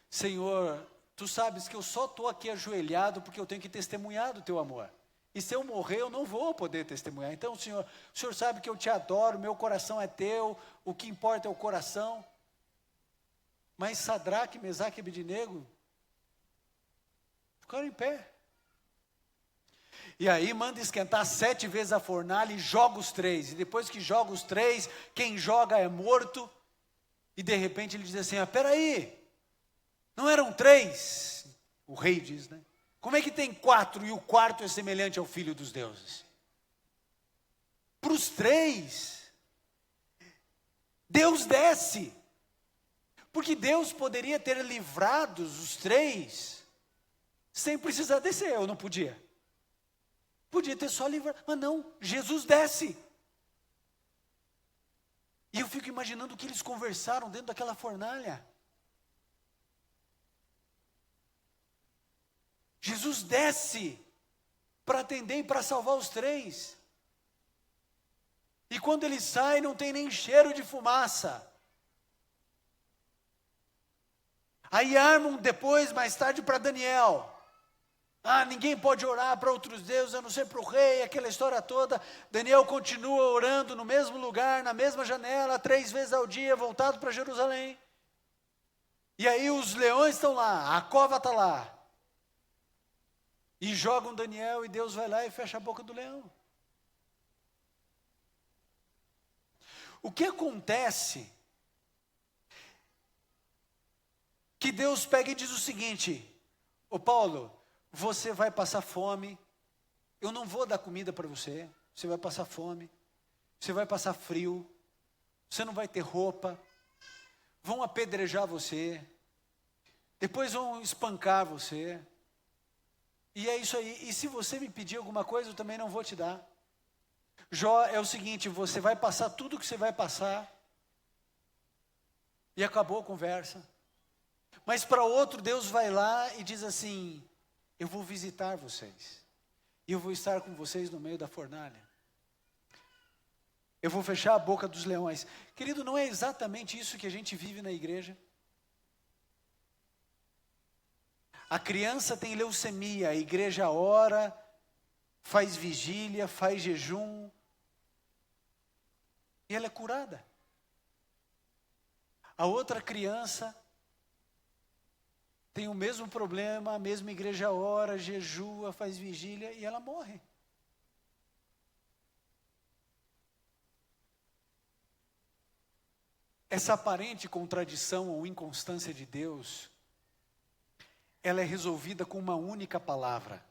Senhor, tu sabes que eu só estou aqui ajoelhado porque eu tenho que testemunhar do teu amor. E se eu morrer, eu não vou poder testemunhar. Então, o Senhor sabe que eu te adoro, meu coração é teu, o que importa é o coração. Mas Sadraque, Mesaque e Abednego ficaram em pé. E aí manda esquentar 7 vezes a fornalha e joga os 3. E depois que joga os 3, quem joga é morto. E de repente ele diz assim: espera aí, não eram 3? O rei diz, né? Como é que tem 4 e o 4º é semelhante ao filho dos deuses? Para os 3, Deus desce. Porque Deus poderia ter livrado os 3 sem precisar descer, eu não podia. Podia ter só livrado, mas não, Jesus desce. E eu fico imaginando o que eles conversaram dentro daquela fornalha. Jesus desce para atender e para salvar os 3. E quando ele sai, não tem nem cheiro de fumaça. Aí armam depois, mais tarde, para Daniel. Ninguém pode orar para outros deuses, a não ser para o rei, aquela história toda. Daniel continua orando no mesmo lugar, na mesma janela, 3 vezes ao dia, voltado para Jerusalém. E aí os leões estão lá, a cova está lá. E jogam Daniel e Deus vai lá e fecha a boca do leão. O que acontece? Que Deus pega e diz o seguinte: ô Paulo, você vai passar fome, eu não vou dar comida para você, você vai passar fome, você vai passar frio, você não vai ter roupa, vão apedrejar você, depois vão espancar você, e é isso aí. E se você me pedir alguma coisa, eu também não vou te dar. Jó, é o seguinte, você vai passar tudo o que você vai passar, e acabou a conversa. Mas para outro, Deus vai lá e diz assim: eu vou visitar vocês, e eu vou estar com vocês no meio da fornalha, eu vou fechar a boca dos leões. Querido, não é exatamente isso que a gente vive na igreja? A criança tem leucemia, a igreja ora, faz vigília, faz jejum, e ela é curada. A outra criança tem o mesmo problema, a mesma igreja ora, jejua, faz vigília, e ela morre. Essa aparente contradição ou inconstância de Deus, ela é resolvida com uma única palavra.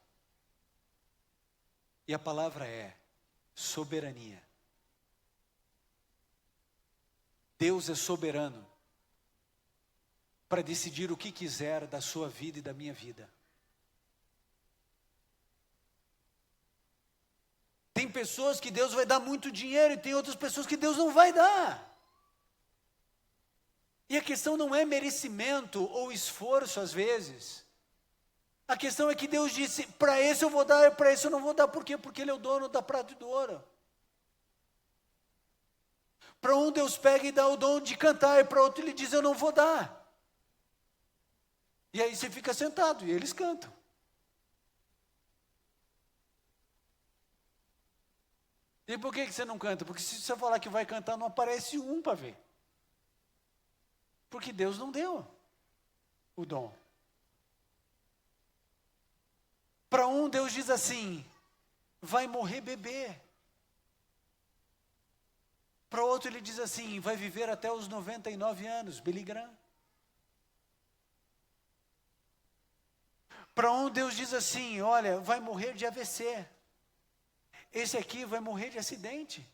E a palavra é soberania. Deus é soberano para decidir o que quiser da sua vida e da minha vida. Tem pessoas que Deus vai dar muito dinheiro e tem outras pessoas que Deus não vai dar. E a questão não é merecimento ou esforço às vezes. A questão é que Deus disse: para esse eu vou dar e para esse eu não vou dar. Por quê? Porque Ele é o dono da prata e do ouro. Para um Deus pega e dá o dom de cantar, e para outro Ele diz: eu não vou dar. E aí você fica sentado e eles cantam. E por que você não canta? Porque se você falar que vai cantar, não aparece um para ver. Porque Deus não deu o dom. Para um, Deus diz assim: vai morrer bebê. Para outro, Ele diz assim: vai viver até os 99 anos, Billy Graham. Para um, Deus diz assim: olha, vai morrer de AVC. Esse aqui vai morrer de acidente.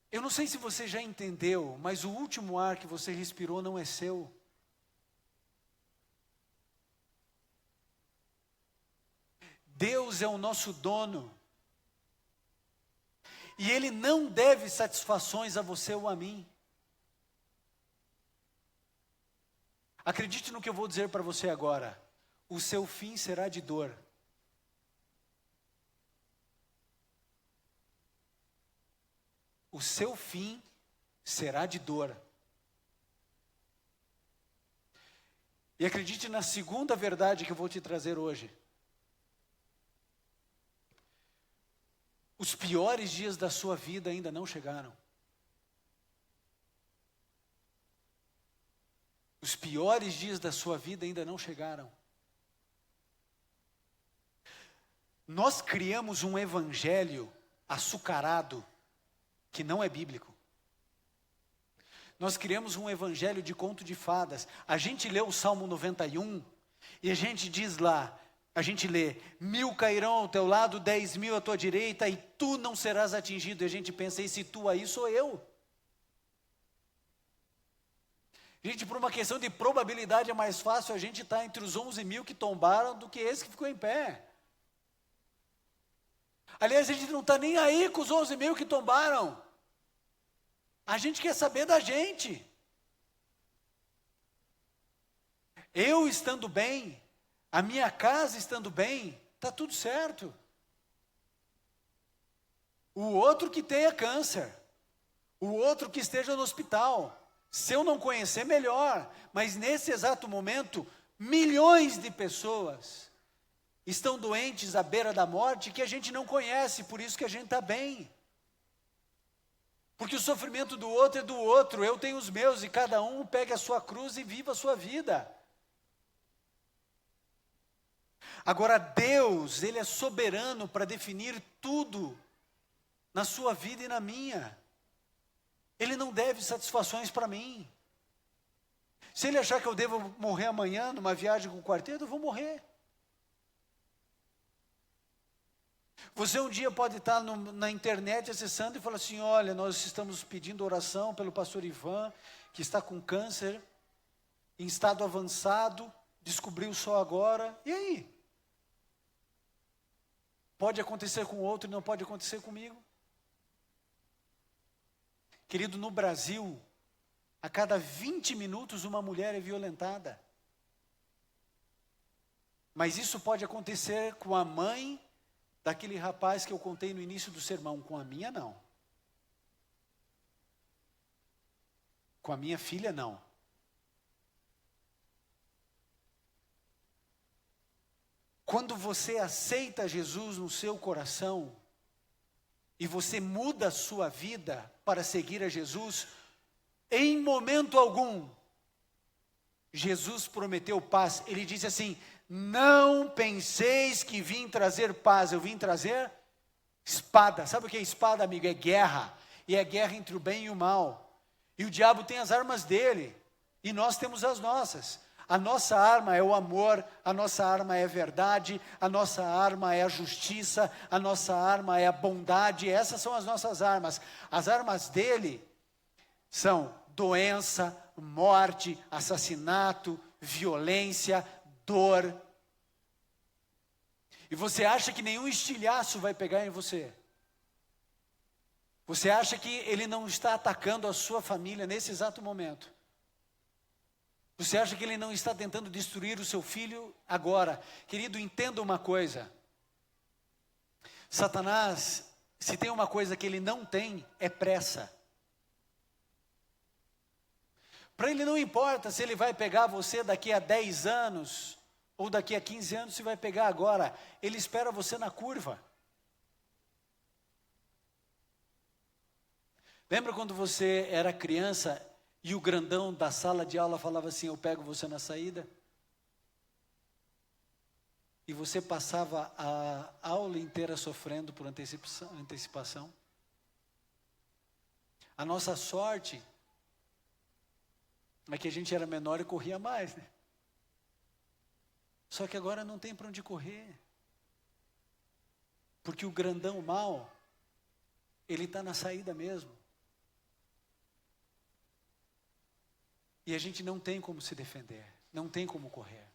Eu não sei se você já entendeu, mas o último ar que você respirou não é seu. Deus é o nosso dono. E Ele não deve satisfações a você ou a mim. Acredite no que eu vou dizer para você agora. O seu fim será de dor. O seu fim será de dor. E acredite na segunda verdade que eu vou te trazer hoje. Os piores dias da sua vida ainda não chegaram. Os piores dias da sua vida ainda não chegaram. Nós criamos um evangelho açucarado que não é bíblico. Nós criamos um evangelho de conto de fadas. A gente lê o Salmo 91 e a gente diz lá, a gente lê: 1000 cairão ao teu lado, 10.000 à tua direita, e tu não serás atingido. E a gente pensa: esse tu aí sou eu. Gente, por uma questão de probabilidade é mais fácil a gente estar entre os 11.000 que tombaram do que esse que ficou em pé. Aliás, a gente não está nem aí com os 11.000 que tombaram. A gente quer saber da gente. Eu estando bem, a minha casa estando bem, está tudo certo. O outro que tenha câncer, o outro que esteja no hospital, Se eu não conhecer, melhor. Mas nesse exato momento, milhões de pessoas estão doentes à beira da morte que a gente não conhece, por isso que a gente está bem. Porque o sofrimento do outro é do outro, eu tenho os meus, e cada um pegue a sua cruz e viva a sua vida. Agora Deus, Ele é soberano para definir tudo na sua vida e na minha. Ele não deve satisfações para mim. Se Ele achar que eu devo morrer amanhã numa viagem com o quarteto, eu vou morrer. Você um dia pode estar na internet acessando e falar assim, olha, nós estamos pedindo oração pelo pastor Ivan, que está com câncer, em estado avançado, descobriu só agora, e aí? Pode acontecer com outro e não pode acontecer comigo? Querido, no Brasil, a cada 20 minutos uma mulher é violentada. Mas isso pode acontecer com a mãe daquele rapaz que eu contei no início do sermão, com a minha não. Com a minha filha não. Quando você aceita Jesus no seu coração, e você muda a sua vida para seguir a Jesus, em momento algum, Jesus prometeu paz. Ele disse assim, não penseis que vim trazer paz, eu vim trazer espada. Sabe o que é espada, amigo? É guerra, e é guerra entre o bem e o mal. E o diabo tem as armas dele, e nós temos as nossas. A nossa arma é o amor, a nossa arma é a verdade, a nossa arma é a justiça, a nossa arma é a bondade, essas são as nossas armas. As armas dele são doença, morte, assassinato, violência, dor. E você acha que nenhum estilhaço vai pegar em você? Você acha que ele não está atacando a sua família nesse exato momento? Você acha que ele não está tentando destruir o seu filho agora? Querido, entenda uma coisa. Satanás, se tem uma coisa que ele não tem, é pressa. Para ele não importa se ele vai pegar você daqui a 10 anos, ou daqui a 15 anos, se vai pegar agora. Ele espera você na curva. Lembra quando você era criança e o grandão da sala de aula falava assim, eu pego você na saída? E você passava a aula inteira sofrendo por antecipação? A nossa sorte é que a gente era menor e corria mais, né? Só que agora não tem para onde correr. Porque o grandão mal, ele está na saída mesmo. E a gente não tem como se defender, não tem como correr.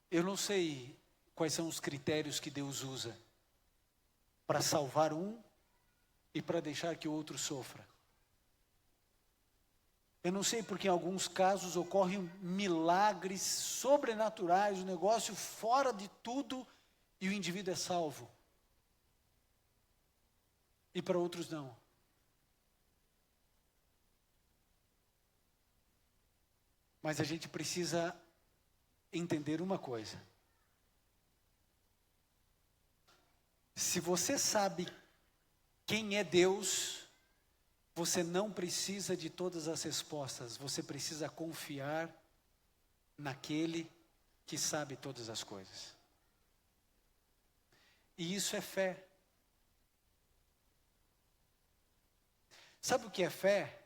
Eu não sei quais são os critérios que Deus usa para salvar um e para deixar que o outro sofra. Eu não sei porque em alguns casos ocorrem milagres sobrenaturais, um negócio fora de tudo e o indivíduo é salvo. E para outros não. Mas a gente precisa entender uma coisa. Se você sabe quem é Deus, você não precisa de todas as respostas, você precisa confiar naquele que sabe todas as coisas. E isso é fé. Sabe o que é fé?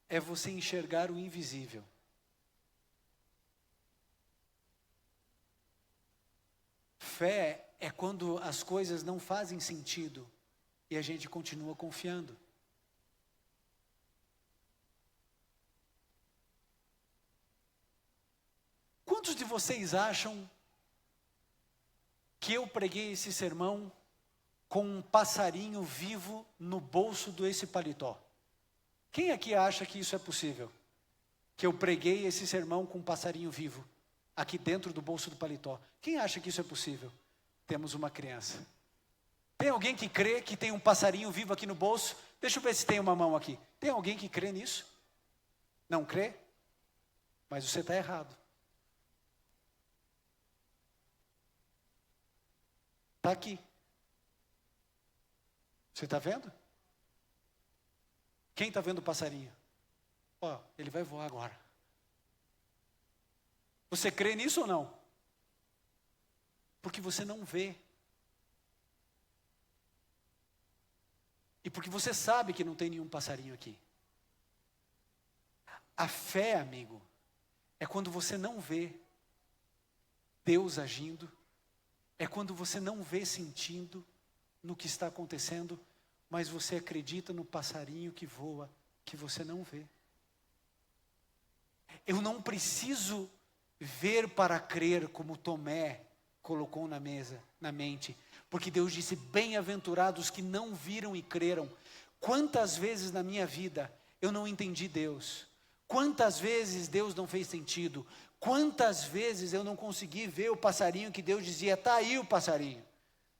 É você enxergar o invisível. Fé é quando as coisas não fazem sentido e a gente continua confiando. Quantos de vocês acham que eu preguei esse sermão com um passarinho vivo no bolso desse paletó? Quem aqui acha que isso é possível? Que eu preguei esse sermão com um passarinho vivo aqui dentro do bolso do paletó? Quem acha que isso é possível? Temos uma criança. Tem alguém que crê que tem um passarinho vivo aqui no bolso? Deixa eu ver se tem uma mão aqui. Tem alguém que crê nisso? Não crê? Mas você está errado. Está aqui. Você está vendo? Quem está vendo o passarinho? Ó, ele vai voar agora. Você crê nisso ou não? Porque você não vê. E porque você sabe que não tem nenhum passarinho aqui. A fé, amigo, é quando você não vê Deus agindo, é quando você não vê sentindo no que está acontecendo, mas você acredita no passarinho que voa, que você não vê. Eu não preciso ver para crer, como Tomé colocou na mente, porque Deus disse, bem-aventurados que não viram e creram. Quantas vezes na minha vida eu não entendi Deus? Quantas vezes Deus não fez sentido? Quantas vezes eu não consegui ver o passarinho que Deus dizia, está aí o passarinho,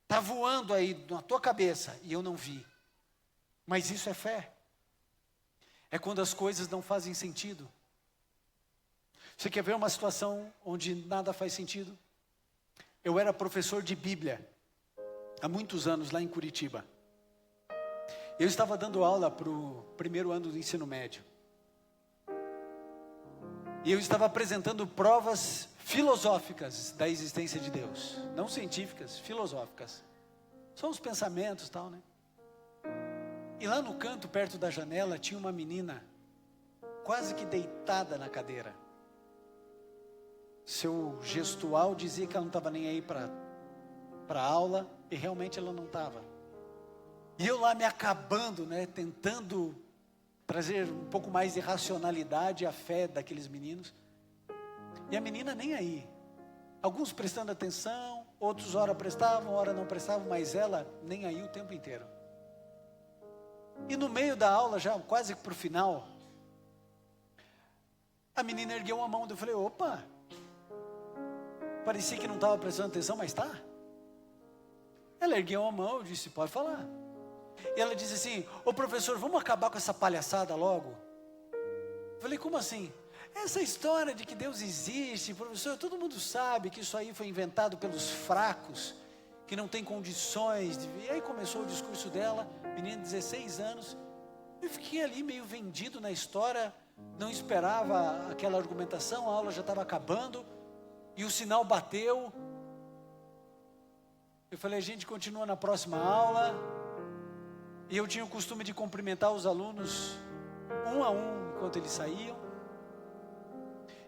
está voando aí na tua cabeça, e eu não vi. Mas isso é fé. É quando as coisas não fazem sentido. Você quer ver uma situação onde nada faz sentido? Eu era professor de Bíblia há muitos anos lá em Curitiba. Eu estava dando aula para o primeiro ano do ensino médio. E eu estava apresentando provas filosóficas da existência de Deus. Não científicas, filosóficas. São os pensamentos e tal, né? E lá no canto, perto da janela, tinha uma menina quase que deitada na cadeira. Seu gestual dizia que ela não estava nem aí para a aula, e realmente ela não estava. E eu lá me acabando, né, tentando trazer um pouco mais de racionalidade à fé daqueles meninos. E a menina nem aí. Alguns prestando atenção, outros ora prestavam, ora não prestavam, mas ela nem aí o tempo inteiro. E no meio da aula, já quase para o final, a menina ergueu uma mão, eu falei, opa, parecia que não estava prestando atenção, mas está. Ela ergueu uma mão, eu disse, pode falar. E ela disse assim, ô professor, vamos acabar com essa palhaçada logo? Eu falei, como assim? Essa história de que Deus existe, professor, todo mundo sabe que isso aí foi inventado pelos fracos, que não tem condições de... E aí começou o discurso dela, menina de 16 anos, eu fiquei ali meio vendido na história, não esperava aquela argumentação, a aula já estava acabando, e o sinal bateu. Eu falei, a gente continua na próxima aula. E eu tinha o costume de cumprimentar os alunos um a um enquanto eles saíam.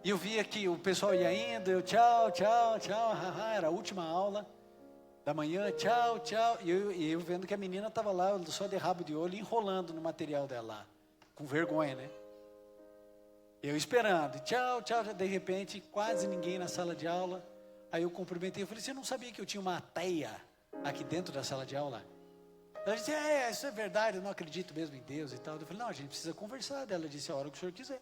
E eu via que o pessoal ia indo, eu tchau, tchau, tchau, era a última aula da manhã, tchau, tchau. E eu vendo que a menina estava lá só de rabo de olho, enrolando no material dela lá, com vergonha, né? Eu esperando, tchau, tchau, de repente quase ninguém na sala de aula. Aí eu cumprimentei, eu falei, você não sabia que eu tinha uma teia aqui dentro da sala de aula? Ela disse, isso é verdade, eu não acredito mesmo em Deus e tal. Eu falei, não, a gente precisa conversar. Ela disse, a hora que o senhor quiser.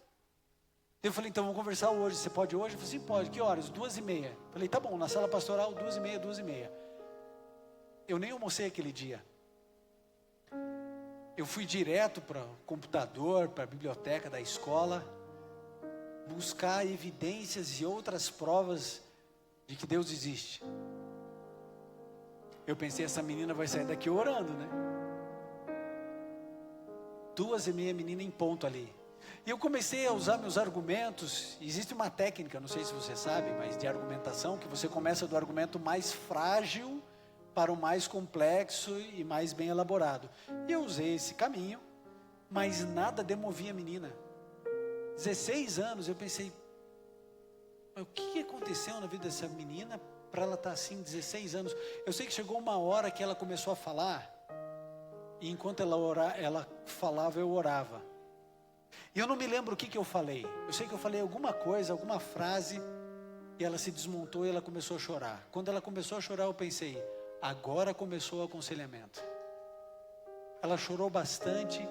Eu falei, então vamos conversar hoje, você pode hoje? Eu falei, sim, pode, que horas? 2:30. Eu falei, tá bom, na sala pastoral, 2:30, 2:30. Eu nem almocei aquele dia. Eu fui direto para o computador, para a biblioteca da escola, buscar evidências e outras provas de que Deus existe. Eu pensei, essa menina vai sair daqui orando, né? 2:30, menina em ponto ali. E eu comecei a usar meus argumentos. Existe uma técnica, não sei se você sabe, mas de argumentação, que você começa do argumento mais frágil para o mais complexo e mais bem elaborado. E eu usei esse caminho, mas nada demovia a menina. 16 anos, eu pensei, o que aconteceu na vida dessa menina para ela estar assim, 16 anos? Eu sei que chegou uma hora que ela começou a falar, e enquanto ela falava, eu orava. E eu não me lembro o que eu falei. Eu sei que eu falei alguma coisa, alguma frase, e ela se desmontou e ela começou a chorar. Quando ela começou a chorar, eu pensei, agora começou o aconselhamento. Ela chorou bastante.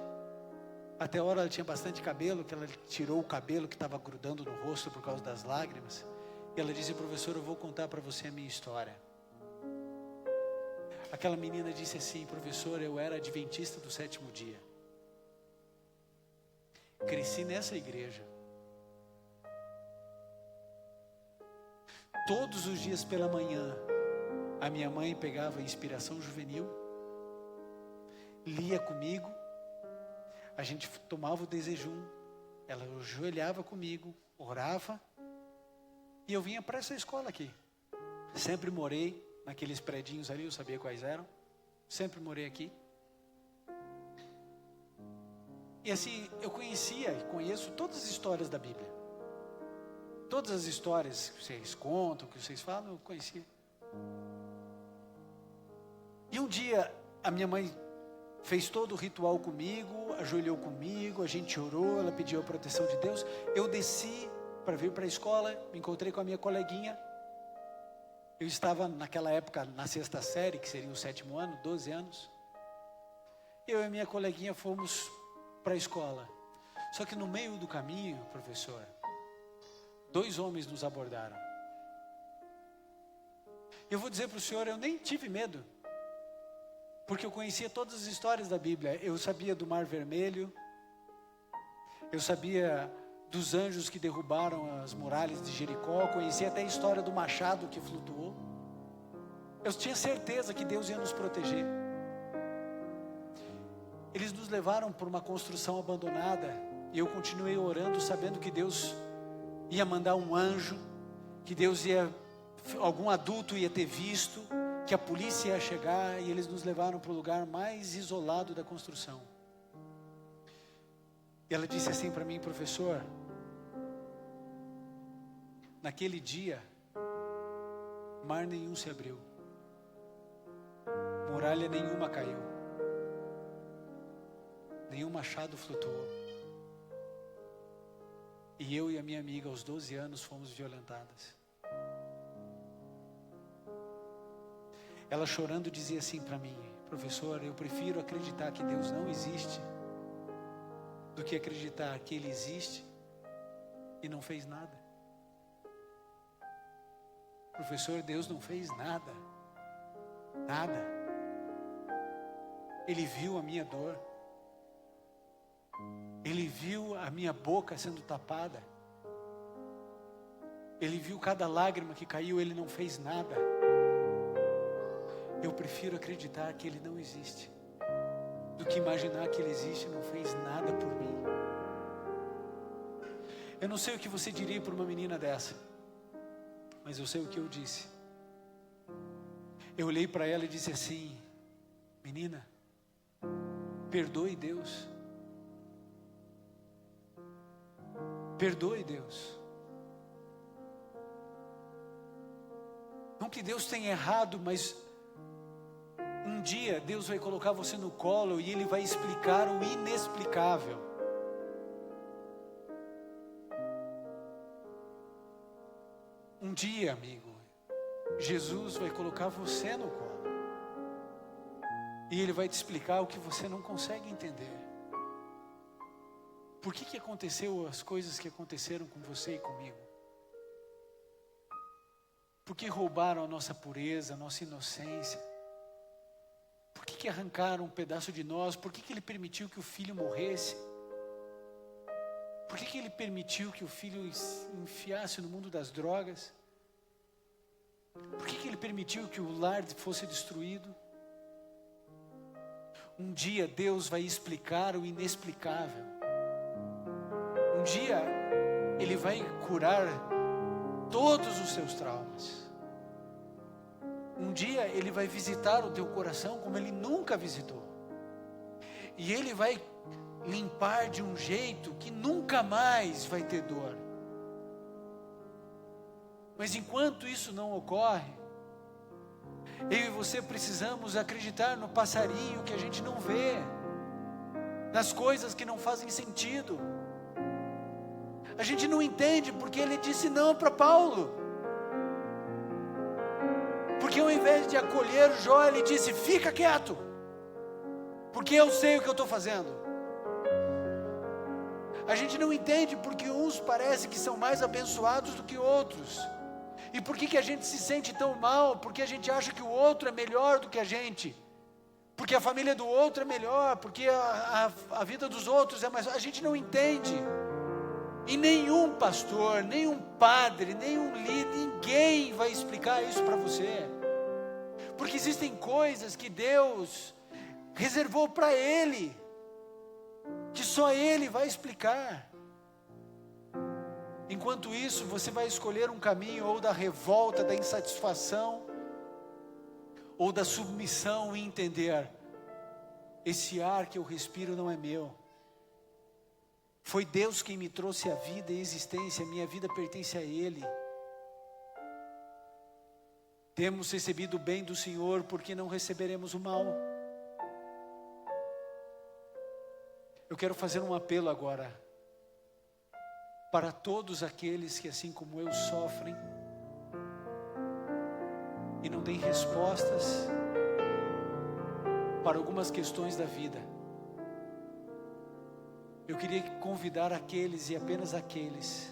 Até a hora ela tinha bastante cabelo, que ela tirou o cabelo que estava grudando no rosto por causa das lágrimas. E ela disse, professor, eu vou contar para você a minha história. Aquela menina disse assim: professor, eu era adventista do 7º dia. Cresci nessa igreja. Todos os dias pela manhã, a minha mãe pegava Inspiração Juvenil, lia comigo, a gente tomava o desejum, ela ajoelhava comigo, orava, e eu vinha para essa escola aqui. Sempre morei naqueles predinhos ali, eu sabia quais eram, sempre morei aqui. E assim, eu conhecia e conheço todas as histórias da Bíblia. Todas as histórias que vocês contam, que vocês falam, eu conhecia. E um dia, a minha mãe fez todo o ritual comigo, ajoelhou comigo, a gente orou, ela pediu a proteção de Deus. Eu desci para vir para a escola, me encontrei com a minha coleguinha. Eu estava naquela época na 6ª série, que seria o 7º ano, 12 anos. Eu e a minha coleguinha fomos para a escola. Só que no meio do caminho, professor, 2 homens nos abordaram. Eu vou dizer para o senhor, eu nem tive medo, porque eu conhecia todas as histórias da Bíblia. Eu sabia do Mar Vermelho, eu sabia dos anjos que derrubaram as muralhas de Jericó, conhecia até a história do machado que flutuou. Eu tinha certeza que Deus ia nos proteger. Eles nos levaram por uma construção abandonada, e eu continuei orando, sabendo que Deus ia mandar um anjo, que Deus ia, algum adulto ia ter visto, que a polícia ia chegar, e eles nos levaram para o lugar mais isolado da construção. E ela disse assim para mim: professor, naquele dia, mar nenhum se abriu, muralha nenhuma caiu, nenhum machado flutuou. E eu e a minha amiga, aos 12 anos, fomos violentadas. Ela chorando dizia assim para mim: professor, eu prefiro acreditar que Deus não existe do que acreditar que Ele existe e não fez nada. Professor, Deus não fez nada. Nada. Ele viu a minha dor. Ele viu a minha boca sendo tapada. Ele viu cada lágrima que caiu. Ele não fez nada. Eu prefiro acreditar que Ele não existe do que imaginar que Ele existe e não fez nada por mim. Eu não sei o que você diria para uma menina dessa, mas eu sei o que eu disse. Eu olhei para ela e disse assim: menina, perdoe Deus. Perdoe Deus. Não que Deus tenha errado, mas um dia Deus vai colocar você no colo e Ele vai explicar o inexplicável. Um dia, amigo, Jesus vai colocar você no colo e Ele vai te explicar o que você não consegue entender. Por que aconteceu as coisas que aconteceram com você e comigo? Por que roubaram a nossa pureza, a nossa inocência? Por que arrancaram um pedaço de nós? Por que Ele permitiu que o filho morresse? Por que Ele permitiu que o filho enfiasse no mundo das drogas? Por que Ele permitiu que o lar fosse destruído? Um dia Deus vai explicar o inexplicável. Um dia Ele vai curar todos os seus traumas. Um dia Ele vai visitar o teu coração como Ele nunca visitou. E Ele vai limpar de um jeito que nunca mais vai ter dor. Mas enquanto isso não ocorre, eu e você precisamos acreditar no passarinho que a gente não vê, nas coisas que não fazem sentido. A gente não entende porque Ele disse não para Paulo. Porque ao invés de acolher Jó, Ele disse: fica quieto, porque eu sei o que eu estou fazendo. A gente não entende porque uns parecem que são mais abençoados do que outros. E por que a gente se sente tão mal? Porque a gente acha que o outro é melhor do que a gente. Porque a família do outro é melhor, porque a vida dos outros é mais... A gente não entende. E nenhum pastor, nenhum padre, nenhum líder, ninguém vai explicar isso para você. Porque existem coisas que Deus reservou para Ele, que só Ele vai explicar. Enquanto isso, você vai escolher um caminho ou da revolta, da insatisfação, ou da submissão e entender: esse ar que eu respiro não é meu. Foi Deus quem me trouxe a vida e a existência, minha vida pertence a Ele. Temos recebido o bem do Senhor, porque não receberemos o mal. Eu quero fazer um apelo agora, para todos aqueles que assim como eu sofrem, e não têm respostas para algumas questões da vida. Eu queria convidar aqueles e apenas aqueles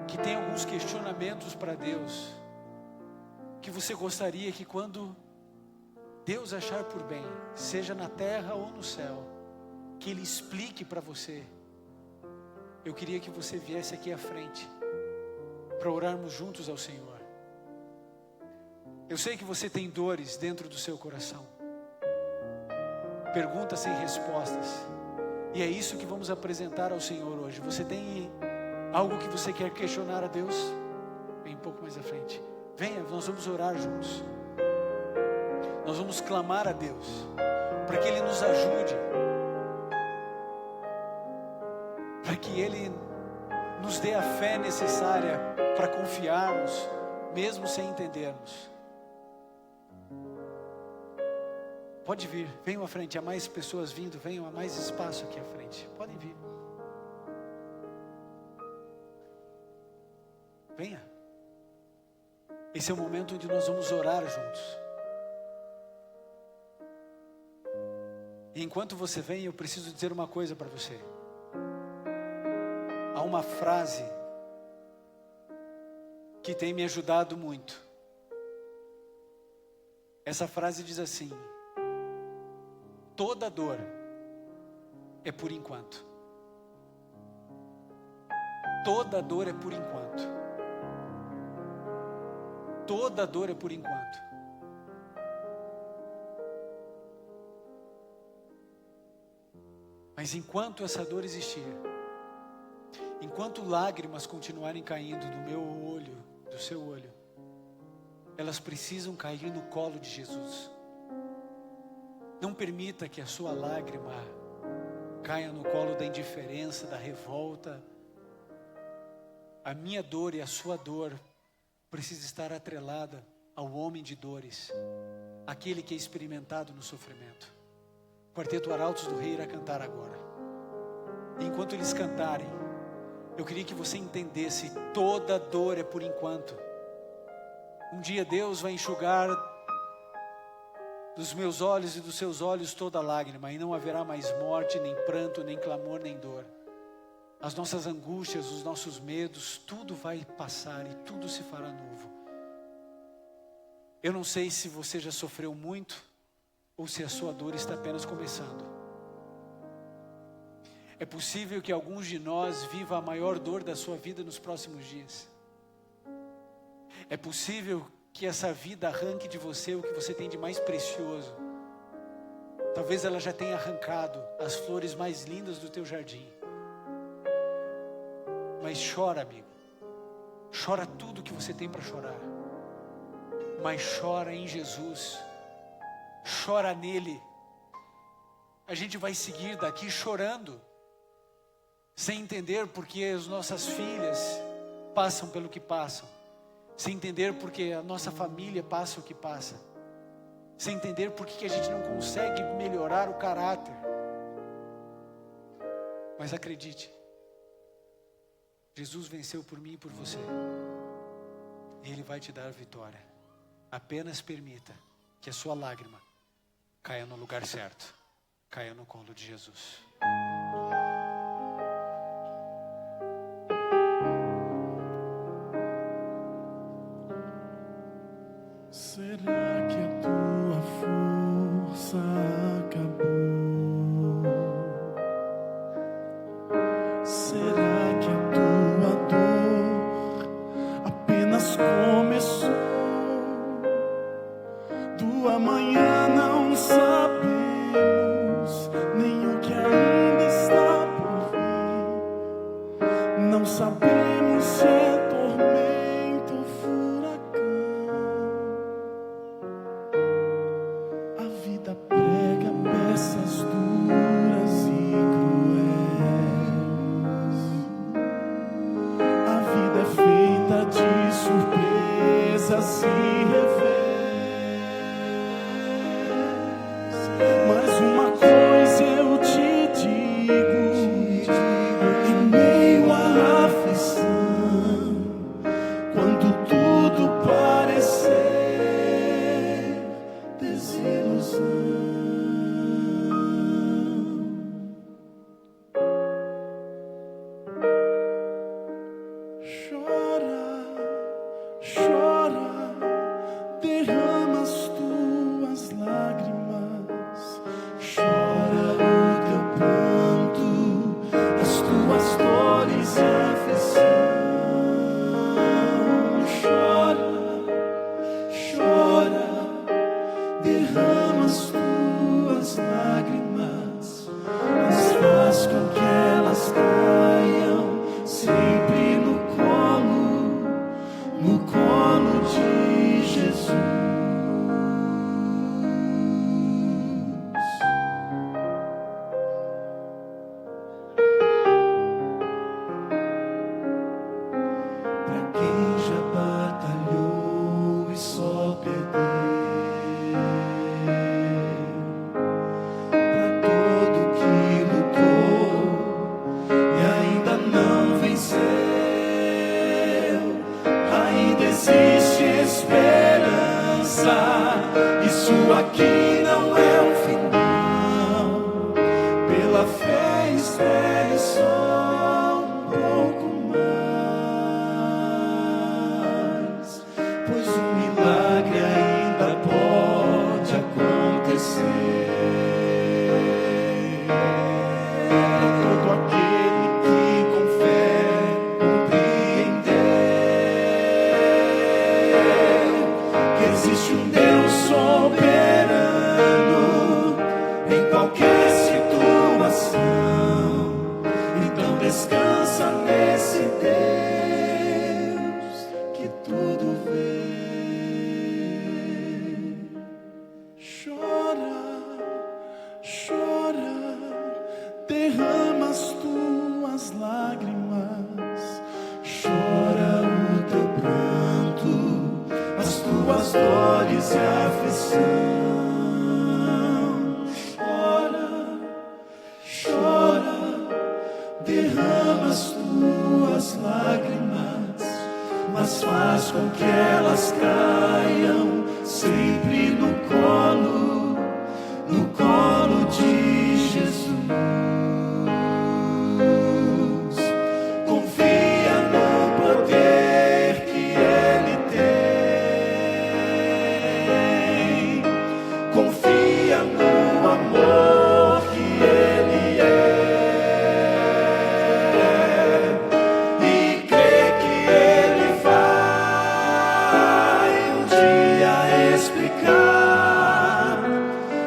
que têm alguns questionamentos para Deus, que você gostaria que quando Deus achar por bem, seja na terra ou no céu, que Ele explique para você. Eu queria que você viesse aqui à frente, para orarmos juntos ao Senhor. Eu sei que você tem dores dentro do seu coração, perguntas sem respostas, e é isso que vamos apresentar ao Senhor hoje. Você tem algo que você quer questionar a Deus? Vem um pouco mais à frente. Venha, nós vamos orar juntos. Nós vamos clamar a Deus, para que Ele nos ajude, para que Ele nos dê a fé necessária para confiarmos, mesmo sem entendermos. Pode vir, venham à frente, há mais pessoas vindo, venham, há mais espaço aqui à frente, podem vir. Venha. Esse é o momento onde nós vamos orar juntos. E enquanto você vem, eu preciso dizer uma coisa para você. Há uma frase que tem me ajudado muito. Essa frase diz assim: toda dor é por enquanto. Toda dor é por enquanto. Toda dor é por enquanto. Mas enquanto essa dor existir, enquanto lágrimas continuarem caindo do meu olho, do seu olho, elas precisam cair no colo de Jesus. Não permita que a sua lágrima caia no colo da indiferença, da revolta. A minha dor e a sua dor precisa estar atrelada ao homem de dores, aquele que é experimentado no sofrimento. O Quarteto Arautos do Rei irá cantar agora. E enquanto eles cantarem, eu queria que você entendesse: toda dor é por enquanto. Um dia Deus vai enxugar dos meus olhos e dos seus olhos toda lágrima, e não haverá mais morte, nem pranto, nem clamor, nem dor. As nossas angústias, os nossos medos, tudo vai passar e tudo se fará novo. Eu não sei se você já sofreu muito ou se a sua dor está apenas começando. É possível que alguns de nós vivam a maior dor da sua vida nos próximos dias. É possível que essa vida arranque de você o que você tem de mais precioso. Talvez ela já tenha arrancado as flores mais lindas do teu jardim. Mas chora, amigo. Chora tudo que você tem para chorar. Mas chora em Jesus. Chora nele. A gente vai seguir daqui chorando, sem entender porque as nossas filhas passam pelo que passam, sem entender porque a nossa família passa o que passa, sem entender porque a gente não consegue melhorar o caráter. Mas acredite, Jesus venceu por mim e por você, e Ele vai te dar a vitória. Apenas permita que a sua lágrima caia no lugar certo, caia no colo de Jesus. Não sabemos se é tormento ou furacão. A vida prega peças duras e cruéis. A vida é feita de surpresas e revés. Mas uma coisa eu te digo, em meio à aflição, quando tudo parecer desilusão, chora, chora, derrama as tuas lágrimas, chora o teu pranto, as tuas dores e aflição. Chora, chora, derrama as tuas lágrimas, mas faz com que elas caiam sempre no colo de Jesus. Pra quem já batalhou e só perdeu, pra todo que lutou e ainda não venceu, ainda existe esperança. Isso aqui não é o final. Pela fé espere só um pouco mais, pois um milagre ainda pode acontecer. Pra todo aquele que com fé compreendeu que existe um Deus soberano em qualquer situação, então descansa nesse Deus que tudo vê. Chora, chora, derrama as tuas lágrimas, chora o teu pranto, as tuas dores e aflição. Chora, chora, derrama as tuas lágrimas, mas faz com que elas caiam sempre no colo de Jesus. Confia no poder que Ele tem, confia no amor que Ele é, e crê que Ele vai um dia explicar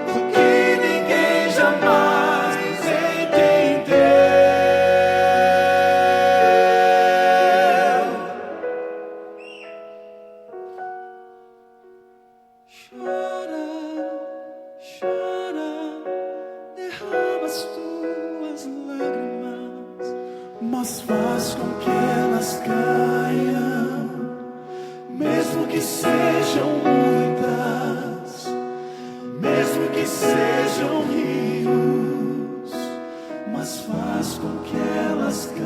o que ninguém jamais entendeu. Chora, chora, derrama as tuas lágrimas, mas faz com que elas caiam, mesmo que sejam muitas, mesmo que sejam rios, mas faz com que elas caiam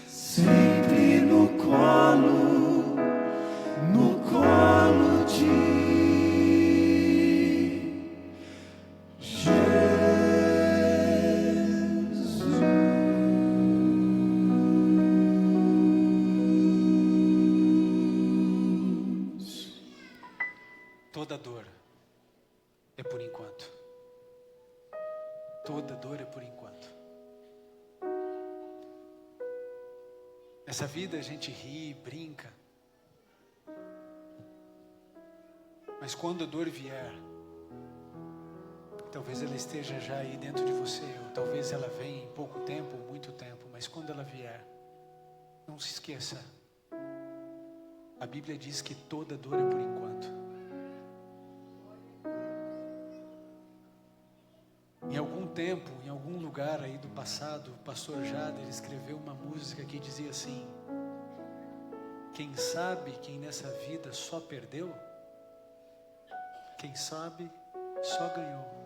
sempre no colo de Jesus. Toda dor é por enquanto. Toda dor é por enquanto. Nessa vida a gente ri, brinca. Mas quando a dor vier, Talvez ela esteja já aí dentro de você, ou talvez ela venha em pouco tempo, ou muito tempo, mas quando ela vier, não se esqueça. A Bíblia diz que toda dor é por enquanto. Em algum tempo, em algum lugar aí do passado, o pastor Jader escreveu uma música que dizia assim: quem sabe quem nessa vida só perdeu, quem sabe só ganhou.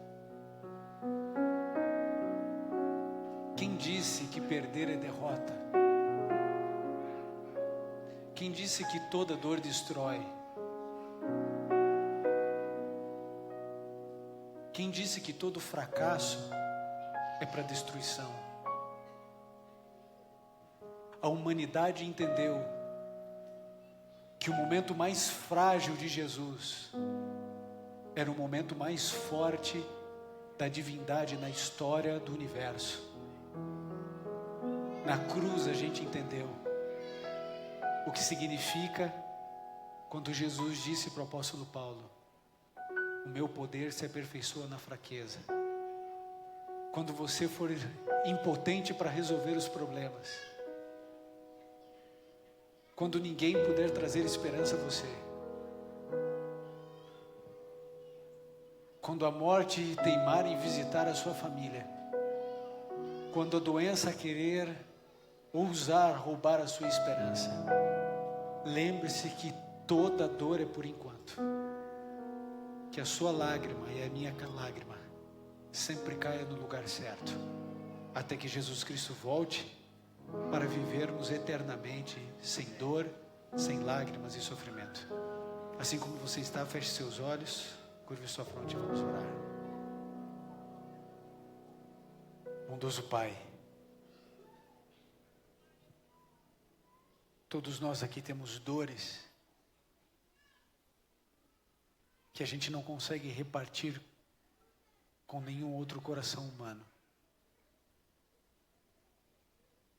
Quem disse que perder é derrota? Quem disse que toda dor destrói? Quem disse que todo fracasso é para destruição? A humanidade entendeu que o momento mais frágil de Jesus era o momento mais forte da divindade na história do universo. Na cruz a gente entendeu o que significa quando Jesus disse para o apóstolo Paulo: o meu poder se aperfeiçoa na fraqueza. Quando você for impotente para resolver os problemas, quando ninguém puder trazer esperança a você, quando a morte teimar em visitar a sua família, quando a doença querer ousar roubar a sua esperança, lembre-se que toda dor é por enquanto. Que a sua lágrima e a minha lágrima sempre caia no lugar certo, até que Jesus Cristo volte para vivermos eternamente sem dor, sem lágrimas e sofrimento. Assim como você está, feche seus olhos, curve sua fronte e vamos orar. Bondoso Pai, todos nós aqui temos dores que a gente não consegue repartir com nenhum outro coração humano.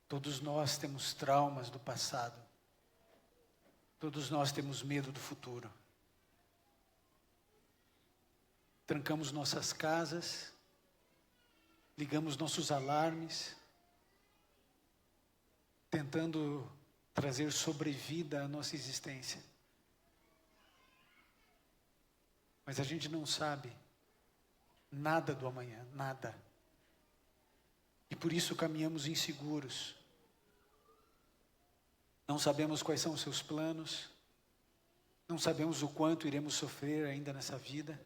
Todos nós temos traumas do passado. Todos nós temos medo do futuro. Trancamos nossas casas, ligamos nossos alarmes, tentando trazer sobrevida à nossa existência. Mas a gente não sabe nada do amanhã, nada. E por isso caminhamos inseguros. Não sabemos quais são os seus planos. Não sabemos o quanto iremos sofrer ainda nessa vida.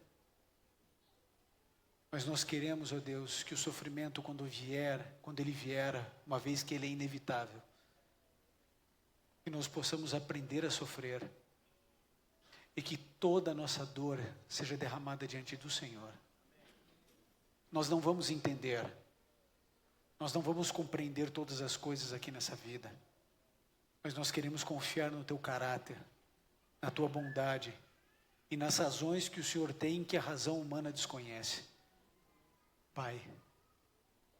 Mas nós queremos, ó Deus, que o sofrimento quando ele vier, uma vez que ele é inevitável, que nós possamos aprender a sofrer. E que toda a nossa dor seja derramada diante do Senhor. Nós não vamos entender, nós não vamos compreender todas as coisas aqui nessa vida, mas nós queremos confiar no Teu caráter, na Tua bondade e nas razões que o Senhor tem que a razão humana desconhece. Pai,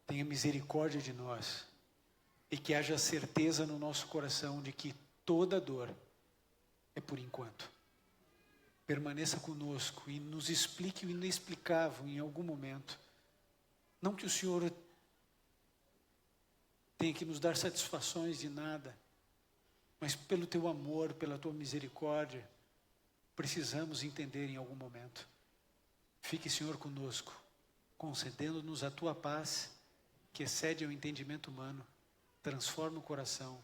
tenha misericórdia de nós e que haja certeza no nosso coração de que toda dor é por enquanto. Permaneça conosco e nos explique o inexplicável em algum momento. Não que o Senhor tenha que nos dar satisfações de nada, mas pelo Teu amor, pela Tua misericórdia, precisamos entender em algum momento. Fique, Senhor, conosco, concedendo-nos a Tua paz, que excede ao entendimento humano, transforma o coração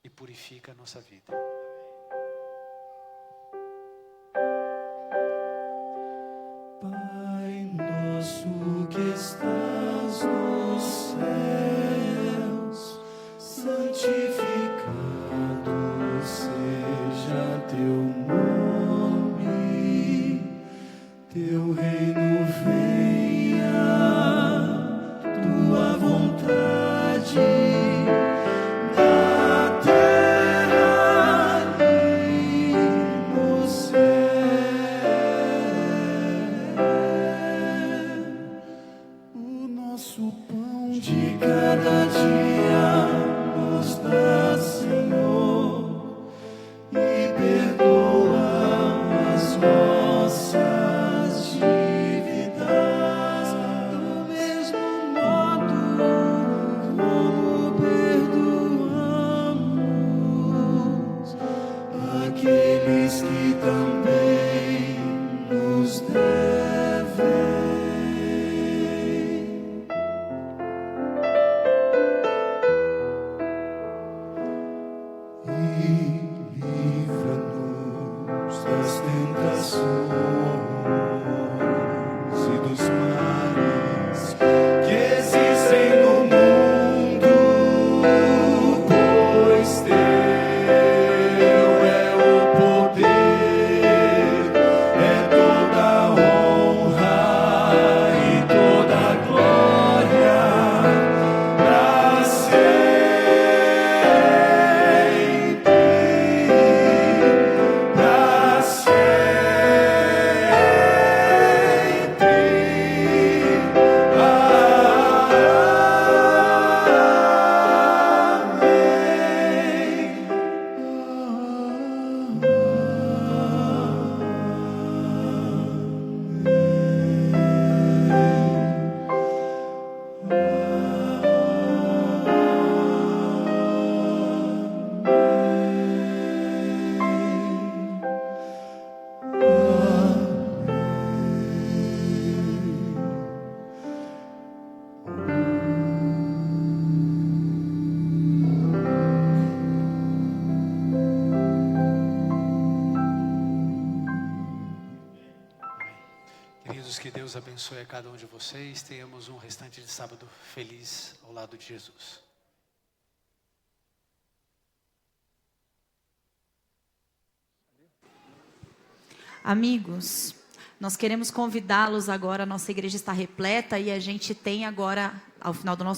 e purifica a nossa vida. Pai nosso que estás nos céus, santificado seja teu nome, teu reino venha, tua vontade na terra e no céu. O nosso pão de cada dia nos dá abençoe a cada um de vocês. Tenhamos um restante de sábado feliz ao lado de Jesus. Amigos, nós queremos convidá-los agora, a nossa igreja está repleta e a gente tem agora, ao final do nosso